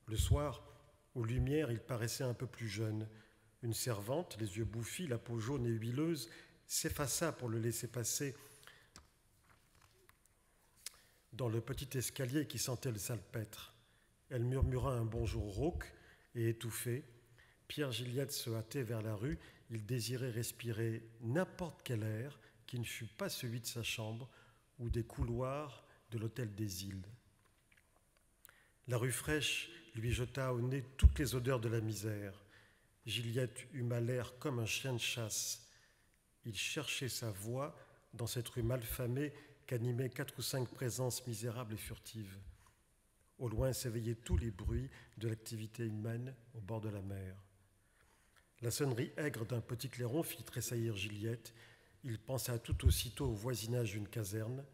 Le soir, aux lumières, il paraissait un peu plus jeune. Une servante, les yeux bouffis, la peau jaune et huileuse, s'effaça pour le laisser passer dans le petit escalier qui sentait le salpêtre. Elle murmura un bonjour rauque et étouffé. Pierre Gilliette se hâtait vers la rue. Il désirait respirer n'importe quel air qui ne fût pas celui de sa chambre ou des couloirs de l'hôtel des Îles. La rue fraîche lui jeta au nez toutes les odeurs de la misère. Gilliette huma l'air comme un chien de chasse. Il cherchait sa voie dans cette rue malfamée qu'animaient 4 ou 5 présences misérables et furtives. Au loin s'éveillaient tous les bruits de l'activité humaine au bord de la mer. La sonnerie aigre d'un petit clairon fit tressaillir Gilliette. Il pensa tout aussitôt au voisinage d'une caserne.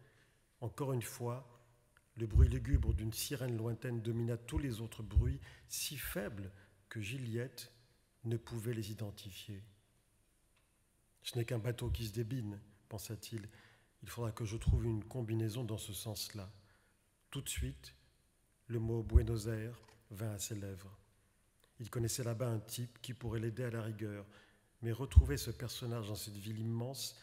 Encore une fois, le bruit lugubre d'une sirène lointaine domina tous les autres bruits, si faibles que Gilliette ne pouvait les identifier. « Ce n'est qu'un bateau qui se débine, pensa-t-il. Il faudra que je trouve une combinaison dans ce sens-là. » Tout de suite, le mot Buenos Aires vint à ses lèvres. Il connaissait là-bas un type qui pourrait l'aider à la rigueur, mais retrouver ce personnage dans cette ville immense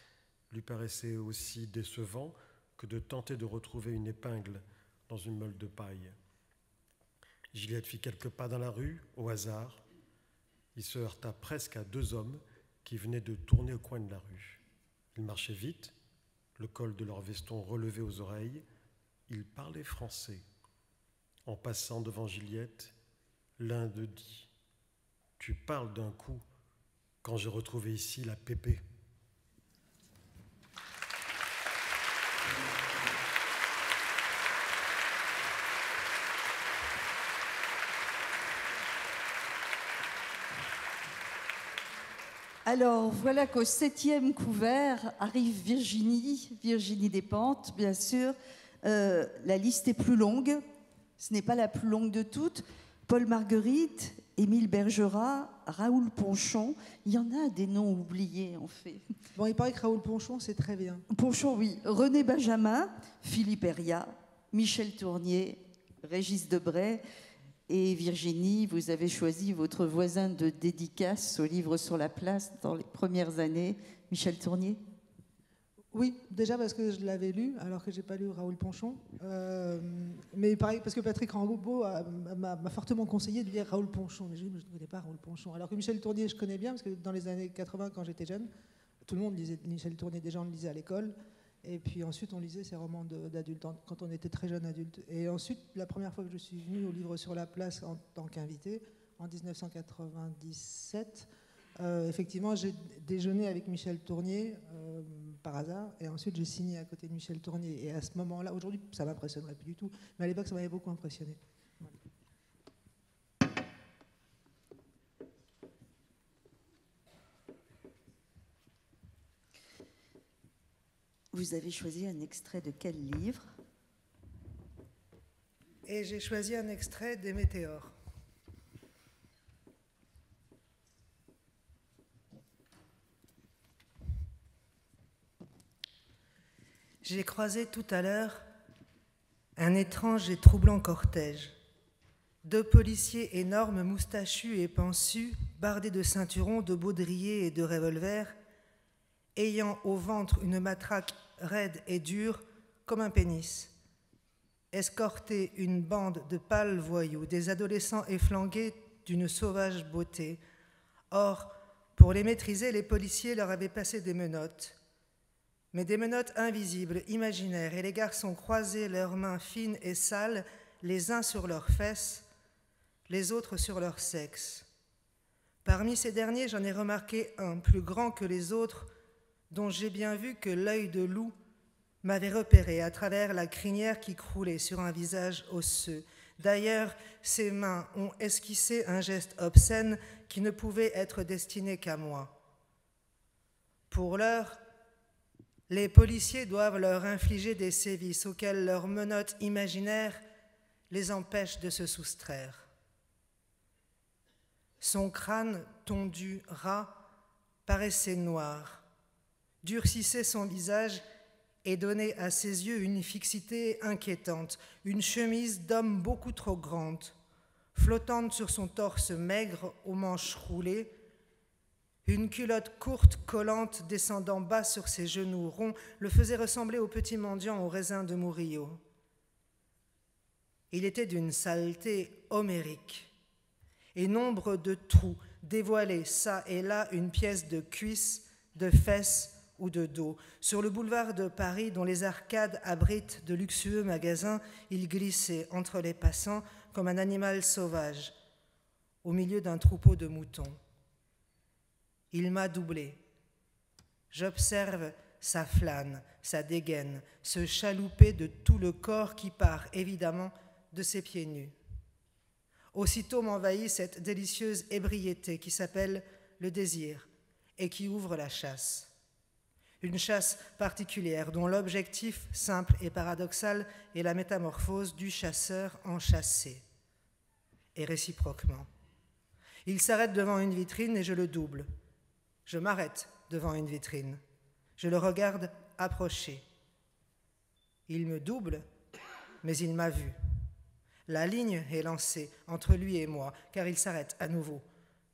lui paraissait aussi décevant que de tenter de retrouver une épingle dans une meule de paille. Gilliette fit quelques pas dans la rue, au hasard. Il se heurta presque à 2 hommes qui venaient de tourner au coin de la rue. Ils marchaient vite, le col de leur veston relevé aux oreilles. Ils parlaient français. En passant devant Gilliette, l'un d'eux dit « Tu parles d'un coup quand j'ai retrouvé ici la pépé. » Alors, voilà qu'au 7e couvert arrive Virginie Despentes, bien sûr. La liste est plus longue. Ce n'est pas la plus longue de toutes. Paul Marguerite, Émile Bergerac, Raoul Ponchon. Il y en a des noms oubliés, en fait. Bon, il paraît que Raoul Ponchon, c'est très bien. Ponchon, oui. René Benjamin, Philippe Herriat, Michel Tournier, Régis Debray. Et Virginie, vous avez choisi votre voisin de dédicace au livre sur la place dans les premières années, Michel Tournier. Oui, déjà parce que je l'avais lu, alors que je n'ai pas lu Raoul Ponchon. Mais pareil, parce que Patrick Rambaud m'a fortement conseillé de lire Raoul Ponchon. Mais je ne connais pas Raoul Ponchon. Alors que Michel Tournier, je connais bien, parce que dans les années 80, quand j'étais jeune, tout le monde lisait Michel Tournier. Déjà, on le lisait à l'école. Et puis ensuite, on lisait ses romans d'adultes, quand on était très jeune adulte. Et ensuite, la première fois que je suis venue au livre sur la place en tant qu'invité, en 1997, effectivement, j'ai déjeuné avec Michel Tournier par hasard. Et ensuite, j'ai signé à côté de Michel Tournier. Et à ce moment-là, aujourd'hui, ça ne m'impressionnerait plus du tout. Mais à l'époque, ça m'avait beaucoup impressionné. Voilà. Vous avez choisi un extrait de quel livre? Et j'ai choisi un extrait des Météores. J'ai croisé tout à l'heure un étrange et troublant cortège. 2 policiers énormes, moustachus et pensus, bardés de ceinturons, de baudriers et de revolvers, ayant au ventre une matraque raide et dure comme un pénis, escorter une bande de pâles voyous, des adolescents efflangués d'une sauvage beauté. Or, pour les maîtriser, les policiers leur avaient passé des menottes, mais des menottes invisibles, imaginaires, et les garçons croisaient leurs mains fines et sales, les uns sur leurs fesses, les autres sur leur sexe. Parmi ces derniers, j'en ai remarqué un, plus grand que les autres, dont j'ai bien vu que l'œil de loup m'avait repéré à travers la crinière qui croulait sur un visage osseux. D'ailleurs, ses mains ont esquissé un geste obscène qui ne pouvait être destiné qu'à moi. Pour l'heure, les policiers doivent leur infliger des sévices auxquels leurs menottes imaginaires les empêchent de se soustraire. Son crâne tondu ras paraissait noir, durcissait son visage et donnait à ses yeux une fixité inquiétante, une chemise d'homme beaucoup trop grande, flottante sur son torse maigre aux manches roulées, une culotte courte collante descendant bas sur ses genoux ronds le faisait ressembler au petit mendiant au raisin de Murillo. Il était d'une saleté homérique, et nombre de trous dévoilaient çà et là une pièce de cuisse, de fesses ou de dos. Sur le boulevard de Paris, dont les arcades abritent de luxueux magasins, il glissait entre les passants comme un animal sauvage, au milieu d'un troupeau de moutons. Il m'a doublé. J'observe sa flâne, sa dégaine, se chalouper de tout le corps qui part, évidemment, de ses pieds nus. Aussitôt m'envahit cette délicieuse ébriété qui s'appelle le désir et qui ouvre la chasse. Une chasse particulière dont l'objectif simple et paradoxal est la métamorphose du chasseur en chassé, et réciproquement. Il s'arrête devant une vitrine et je le double. Je m'arrête devant une vitrine. Je le regarde approcher. Il me double, mais il m'a vu. La ligne est lancée entre lui et moi, car il s'arrête à nouveau.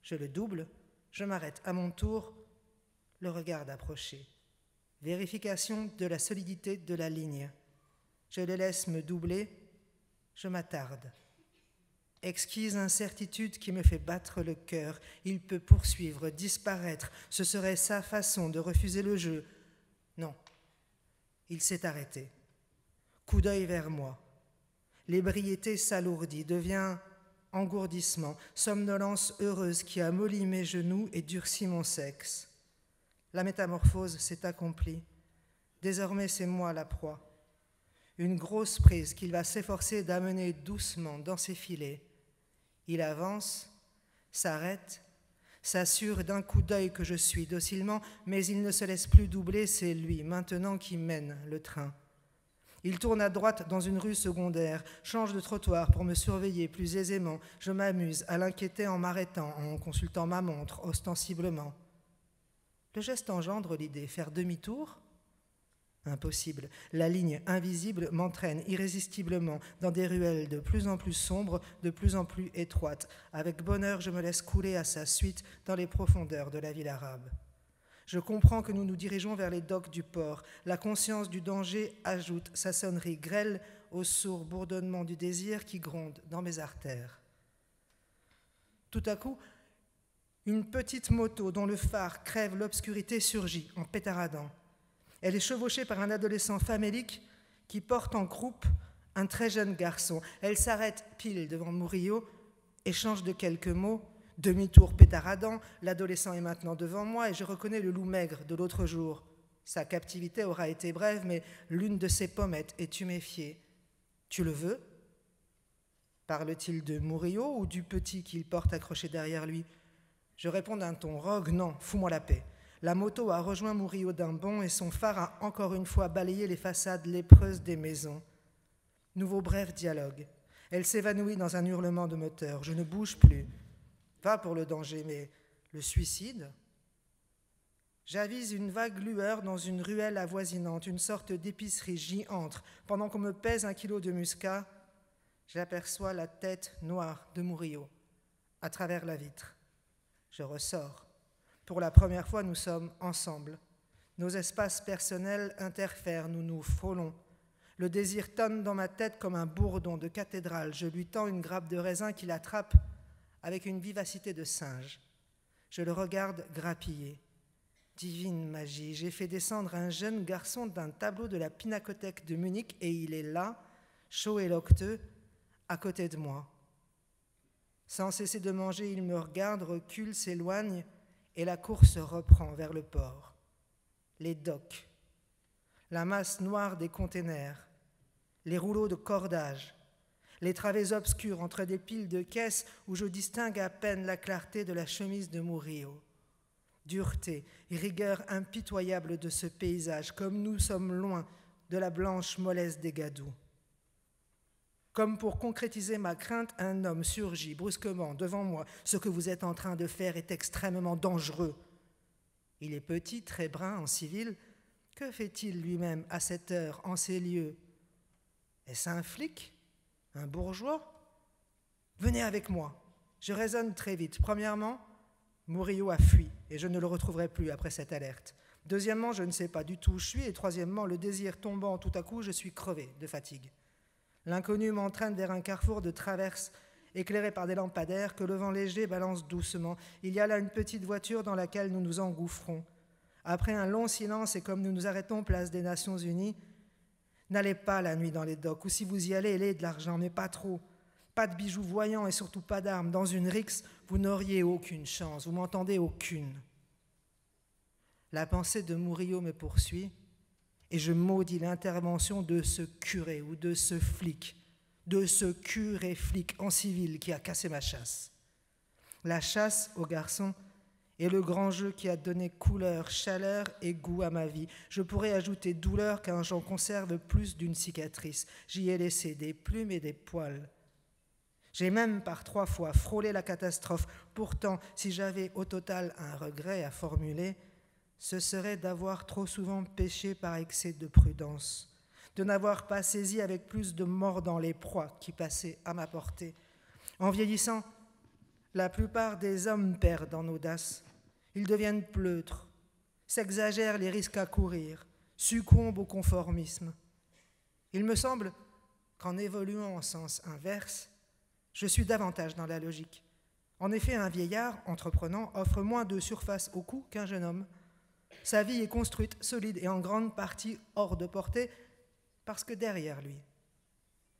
Je le double, je m'arrête à mon tour, le regarde approcher. Vérification de la solidité de la ligne. Je le laisse me doubler, je m'attarde. Exquise incertitude qui me fait battre le cœur. Il peut poursuivre, disparaître. Ce serait sa façon de refuser le jeu. Non, il s'est arrêté. Coup d'œil vers moi. L'ébriété s'alourdit, devient engourdissement, somnolence heureuse qui amollit mes genoux et durcit mon sexe. La métamorphose s'est accomplie. Désormais, c'est moi la proie. Une grosse prise qu'il va s'efforcer d'amener doucement dans ses filets. Il avance, s'arrête, s'assure d'un coup d'œil que je suis docilement, mais il ne se laisse plus doubler, c'est lui, maintenant, qui mène le train. Il tourne à droite dans une rue secondaire, change de trottoir pour me surveiller plus aisément. Je m'amuse à l'inquiéter en m'arrêtant, en consultant ma montre, ostensiblement. Le geste engendre l'idée, faire demi-tour ? Impossible. La ligne invisible m'entraîne irrésistiblement dans des ruelles de plus en plus sombres, de plus en plus étroites. Avec bonheur, je me laisse couler à sa suite dans les profondeurs de la ville arabe. Je comprends que nous nous dirigeons vers les docks du port. La conscience du danger ajoute sa sonnerie grêle au sourd bourdonnement du désir qui gronde dans mes artères. Tout à coup, une petite moto dont le phare crève l'obscurité surgit en pétaradant. Elle est chevauchée par un adolescent famélique qui porte en croupe un très jeune garçon. Elle s'arrête pile devant Murillo, échange de quelques mots, demi-tour pétaradant, l'adolescent est maintenant devant moi et je reconnais le loup maigre de l'autre jour. Sa captivité aura été brève, mais l'une de ses pommettes est tuméfiée. « Tu le veux » Parle-t-il de Murillo ou du petit qu'il porte accroché derrière lui ? Je réponds d'un ton rogue, non, fous-moi la paix. La moto a rejoint Murillo d'un bond et son phare a encore une fois balayé les façades lépreuses des maisons. Nouveau bref dialogue. Elle s'évanouit dans un hurlement de moteur. Je ne bouge plus. Pas pour le danger, mais le suicide. J'avise une vague lueur dans une ruelle avoisinante, une sorte d'épicerie. J'y entre. Pendant qu'on me pèse 1 kilo de muscat, j'aperçois la tête noire de Murillo à travers la vitre. Je ressors. Pour la première fois, nous sommes ensemble. Nos espaces personnels interfèrent, nous nous frôlons. Le désir tonne dans ma tête comme un bourdon de cathédrale. Je lui tends une grappe de raisin qu'il attrape avec une vivacité de singe. Je le regarde grappiller. Divine magie, j'ai fait descendre un jeune garçon d'un tableau de la Pinacothèque de Munich et il est là, chaud et locteux, à côté de moi. Sans cesser de manger, il me regarde, recule, s'éloigne, et la course reprend vers le port. Les docks, la masse noire des containers, les rouleaux de cordage, les travées obscures entre des piles de caisses où je distingue à peine la clarté de la chemise de Murillo. Dureté, rigueur impitoyable de ce paysage, comme nous sommes loin de la blanche mollesse des gadous. Comme pour concrétiser ma crainte, un homme surgit brusquement devant moi. Ce que vous êtes en train de faire est extrêmement dangereux. Il est petit, très brun, en civil. Que fait-il lui-même à cette heure, en ces lieux? Est-ce un flic? Un bourgeois? Venez avec moi. Je raisonne très vite. Premièrement, Murillo a fui et je ne le retrouverai plus après cette alerte. Deuxièmement, je ne sais pas du tout où je suis. Et troisièmement, le désir tombant tout à coup, je suis crevé de fatigue. L'inconnu m'entraîne vers un carrefour de traverse éclairé par des lampadaires que le vent léger balance doucement. Il y a là une petite voiture dans laquelle nous nous engouffrons. Après un long silence et comme nous nous arrêtons place des Nations Unies, n'allez pas la nuit dans les docks, ou si vous y allez, ayez de l'argent, mais pas trop. Pas de bijoux voyants et surtout pas d'armes. Dans une rixe, vous n'auriez aucune chance, vous m'entendez, aucune. La pensée de Murillo me poursuit. Et je maudis l'intervention de ce curé ou de ce flic, de ce curé flic en civil qui a cassé ma chasse. La chasse aux garçons est le grand jeu qui a donné couleur, chaleur et goût à ma vie. Je pourrais ajouter douleur car j'en conserve plus d'une cicatrice. J'y ai laissé des plumes et des poils. J'ai même par 3 fois frôlé la catastrophe. Pourtant, si j'avais au total un regret à formuler, ce serait d'avoir trop souvent péché par excès de prudence, de n'avoir pas saisi avec plus de mordant les proies qui passaient à ma portée. En vieillissant, la plupart des hommes perdent en audace. Ils deviennent pleutres, s'exagèrent les risques à courir, succombent au conformisme. Il me semble qu'en évoluant en sens inverse, Je suis davantage dans la logique. En effet, un vieillard entreprenant offre moins de surface au cou qu'un jeune homme. Sa vie est construite, solide et en grande partie hors de portée, parce que derrière lui,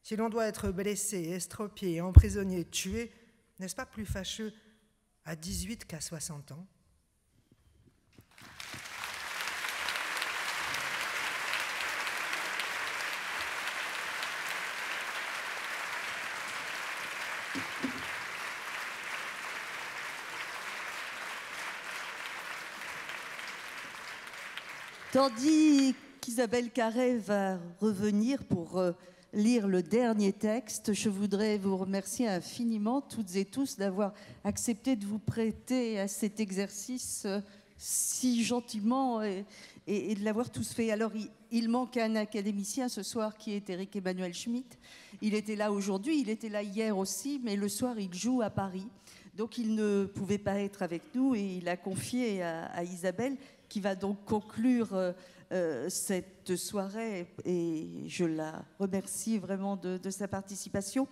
si l'on doit être blessé, estropié, emprisonné, tué, n'est-ce pas plus fâcheux à 18 qu'à 60 ans ? Tandis qu'Isabelle Carré va revenir pour lire le dernier texte, je voudrais vous remercier infiniment, toutes et tous, d'avoir accepté de vous prêter à cet exercice si gentiment et de l'avoir tous fait. Alors, il manque un académicien ce soir qui est Éric Emmanuel Schmitt. Il était là aujourd'hui, il était là hier aussi, mais le soir, il joue à Paris. Donc, il ne pouvait pas être avec nous et il a confié à Isabelle, qui va donc conclure cette soirée, et je la remercie vraiment de sa participation,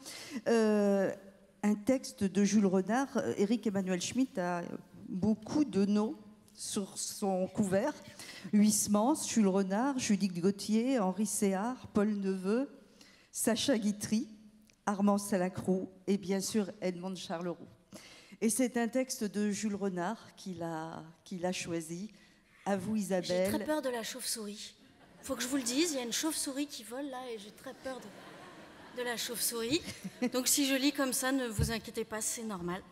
un texte de Jules Renard. Éric Emmanuel Schmitt a beaucoup de noms sur son couvert. Huysmans, Jules Renard, Judith Gauthier, Henri Séhard, Paul Neveu, Sacha Guitry, Armand Salacrou et bien sûr Edmond Charleroux. Et c'est un texte de Jules Renard qu'il a choisi. À vous, Isabelle. J'ai très peur de la chauve-souris. Faut que je vous le dise, il y a une chauve-souris qui vole là et j'ai très peur de la chauve-souris. Donc si je lis comme ça, ne vous inquiétez pas, c'est normal.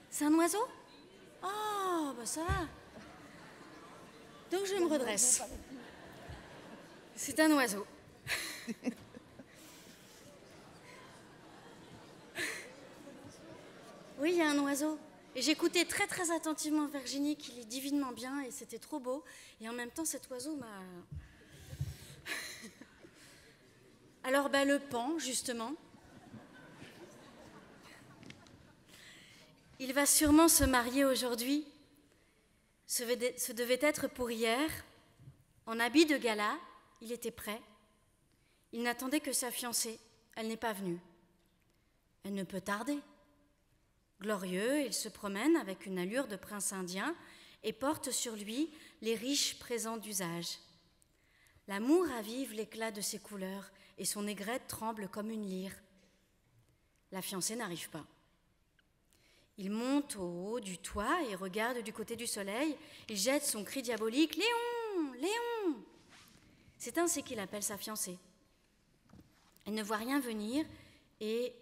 C'est un oiseau ? Oh, bah ça va. Donc je me redresse. C'est un oiseau. Oui, il y a un oiseau. Et j'écoutais très très attentivement Virginie qui lit divinement bien et c'était trop beau. Et en même temps, cet oiseau m'a... Alors, le paon, justement. Il va sûrement se marier aujourd'hui. Ce devait être pour hier. En habit de gala, il était prêt. Il n'attendait que sa fiancée. Elle n'est pas venue. Elle ne peut tarder. Glorieux, il se promène avec une allure de prince indien et porte sur lui les riches présents d'usage. L'amour ravive l'éclat de ses couleurs et son aigrette tremble comme une lyre. La fiancée n'arrive pas. Il monte au haut du toit et regarde du côté du soleil. Il jette son cri diabolique « Léon, Léon !» C'est ainsi qu'il appelle sa fiancée. Elle ne voit rien venir et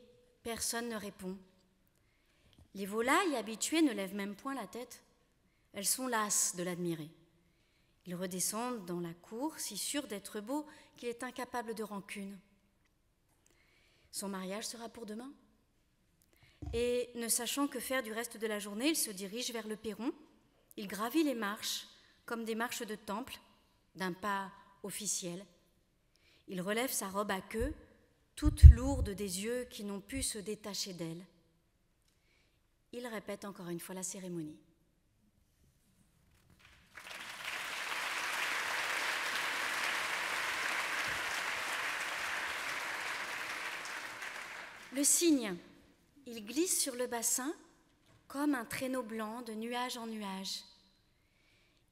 personne ne répond. Les volailles habituées ne lèvent même point la tête. Elles sont lasses de l'admirer. Il redescend dans la cour, si sûr d'être beau qu'il est incapable de rancune. Son mariage sera pour demain. Et ne sachant que faire du reste de la journée, il se dirige vers le perron. Il gravit les marches, comme des marches de temple, d'un pas officiel. Il relève sa robe à queue, toute lourde des yeux qui n'ont pu se détacher d'elle. Il répète encore une fois la cérémonie. Le cygne, il glisse sur le bassin comme un traîneau blanc de nuage en nuage,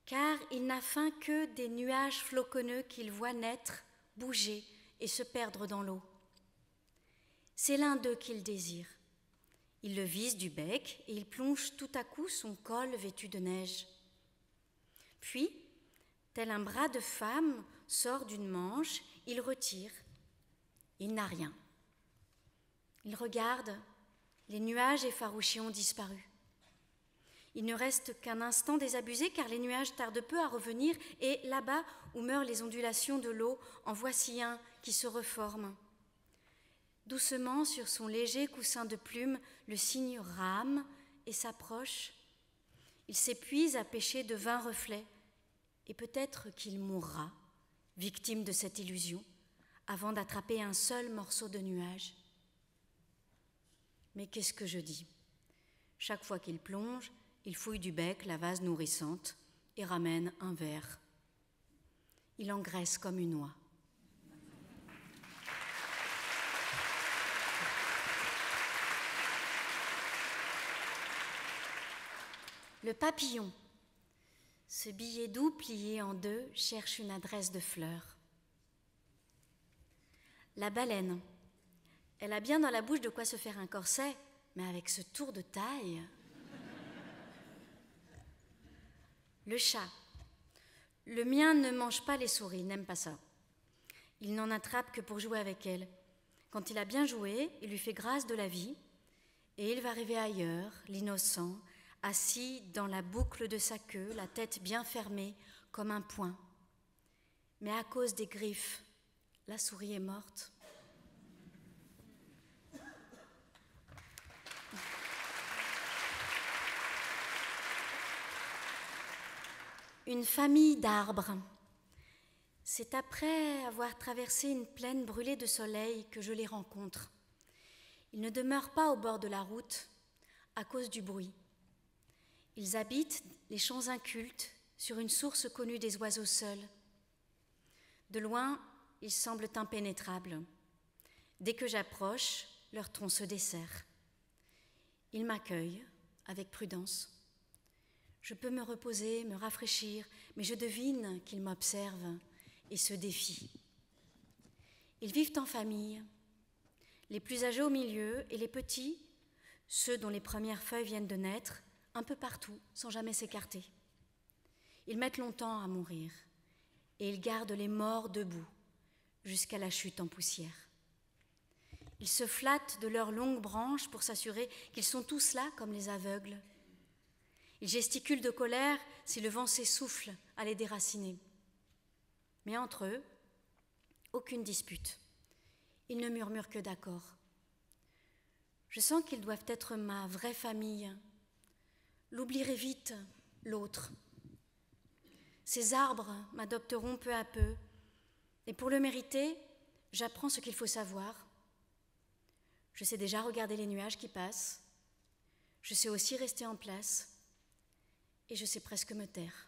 car il n'a faim que des nuages floconneux qu'il voit naître, bouger et se perdre dans l'eau. C'est l'un d'eux qu'il désire. Il le vise du bec et il plonge tout à coup son col vêtu de neige. Puis, tel un bras de femme sort d'une manche, il retire. Il n'a rien. Il regarde, les nuages effarouchés ont disparu. Il ne reste qu'un instant désabusé car les nuages tardent peu à revenir et là-bas où meurent les ondulations de l'eau, en voici un qui se reforme. Doucement, sur son léger coussin de plumes, le cygne rame et s'approche. Il s'épuise à pêcher de vains reflets et peut-être qu'il mourra, victime de cette illusion, avant d'attraper un seul morceau de nuage. Mais qu'est-ce que je dis ? Chaque fois qu'il plonge, il fouille du bec la vase nourrissante et ramène un verre. Il engraisse comme une oie. Le papillon. Ce billet doux plié en deux cherche une adresse de fleurs. La baleine. Elle a bien dans la bouche de quoi se faire un corset, mais avec ce tour de taille. Le chat. Le mien ne mange pas les souris, il n'aime pas ça. Il n'en attrape que pour jouer avec elles. Quand il a bien joué, il lui fait grâce de la vie, et il va rêver ailleurs, l'innocent, assis dans la boucle de sa queue, la tête bien fermée comme un poing. Mais à cause des griffes, la souris est morte. Une famille d'arbres. C'est après avoir traversé une plaine brûlée de soleil que je les rencontre. Ils ne demeurent pas au bord de la route à cause du bruit. Ils habitent les champs incultes sur une source connue des oiseaux seuls. De loin, ils semblent impénétrables. Dès que j'approche, leur tronc se desserre. Ils m'accueillent avec prudence. Je peux me reposer, me rafraîchir, mais je devine qu'ils m'observent et se défient. Ils vivent en famille, les plus âgés au milieu et les petits, ceux dont les premières feuilles viennent de naître, un peu partout, sans jamais s'écarter. Ils mettent longtemps à mourir et ils gardent les morts debout jusqu'à la chute en poussière. Ils se flattent de leurs longues branches pour s'assurer qu'ils sont tous là comme les aveugles. Ils gesticulent de colère si le vent s'essouffle à les déraciner. Mais entre eux, aucune dispute. Ils ne murmurent que d'accord. Je sens qu'ils doivent être ma vraie famille. L'oublierai vite, l'autre. Ces arbres m'adopteront peu à peu. Et pour le mériter, j'apprends ce qu'il faut savoir. Je sais déjà regarder les nuages qui passent. Je sais aussi rester en place. Et je sais presque me taire.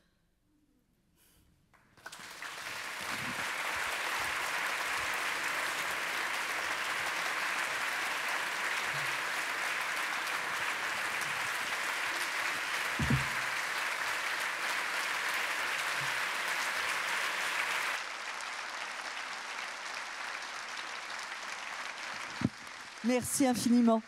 Merci infiniment.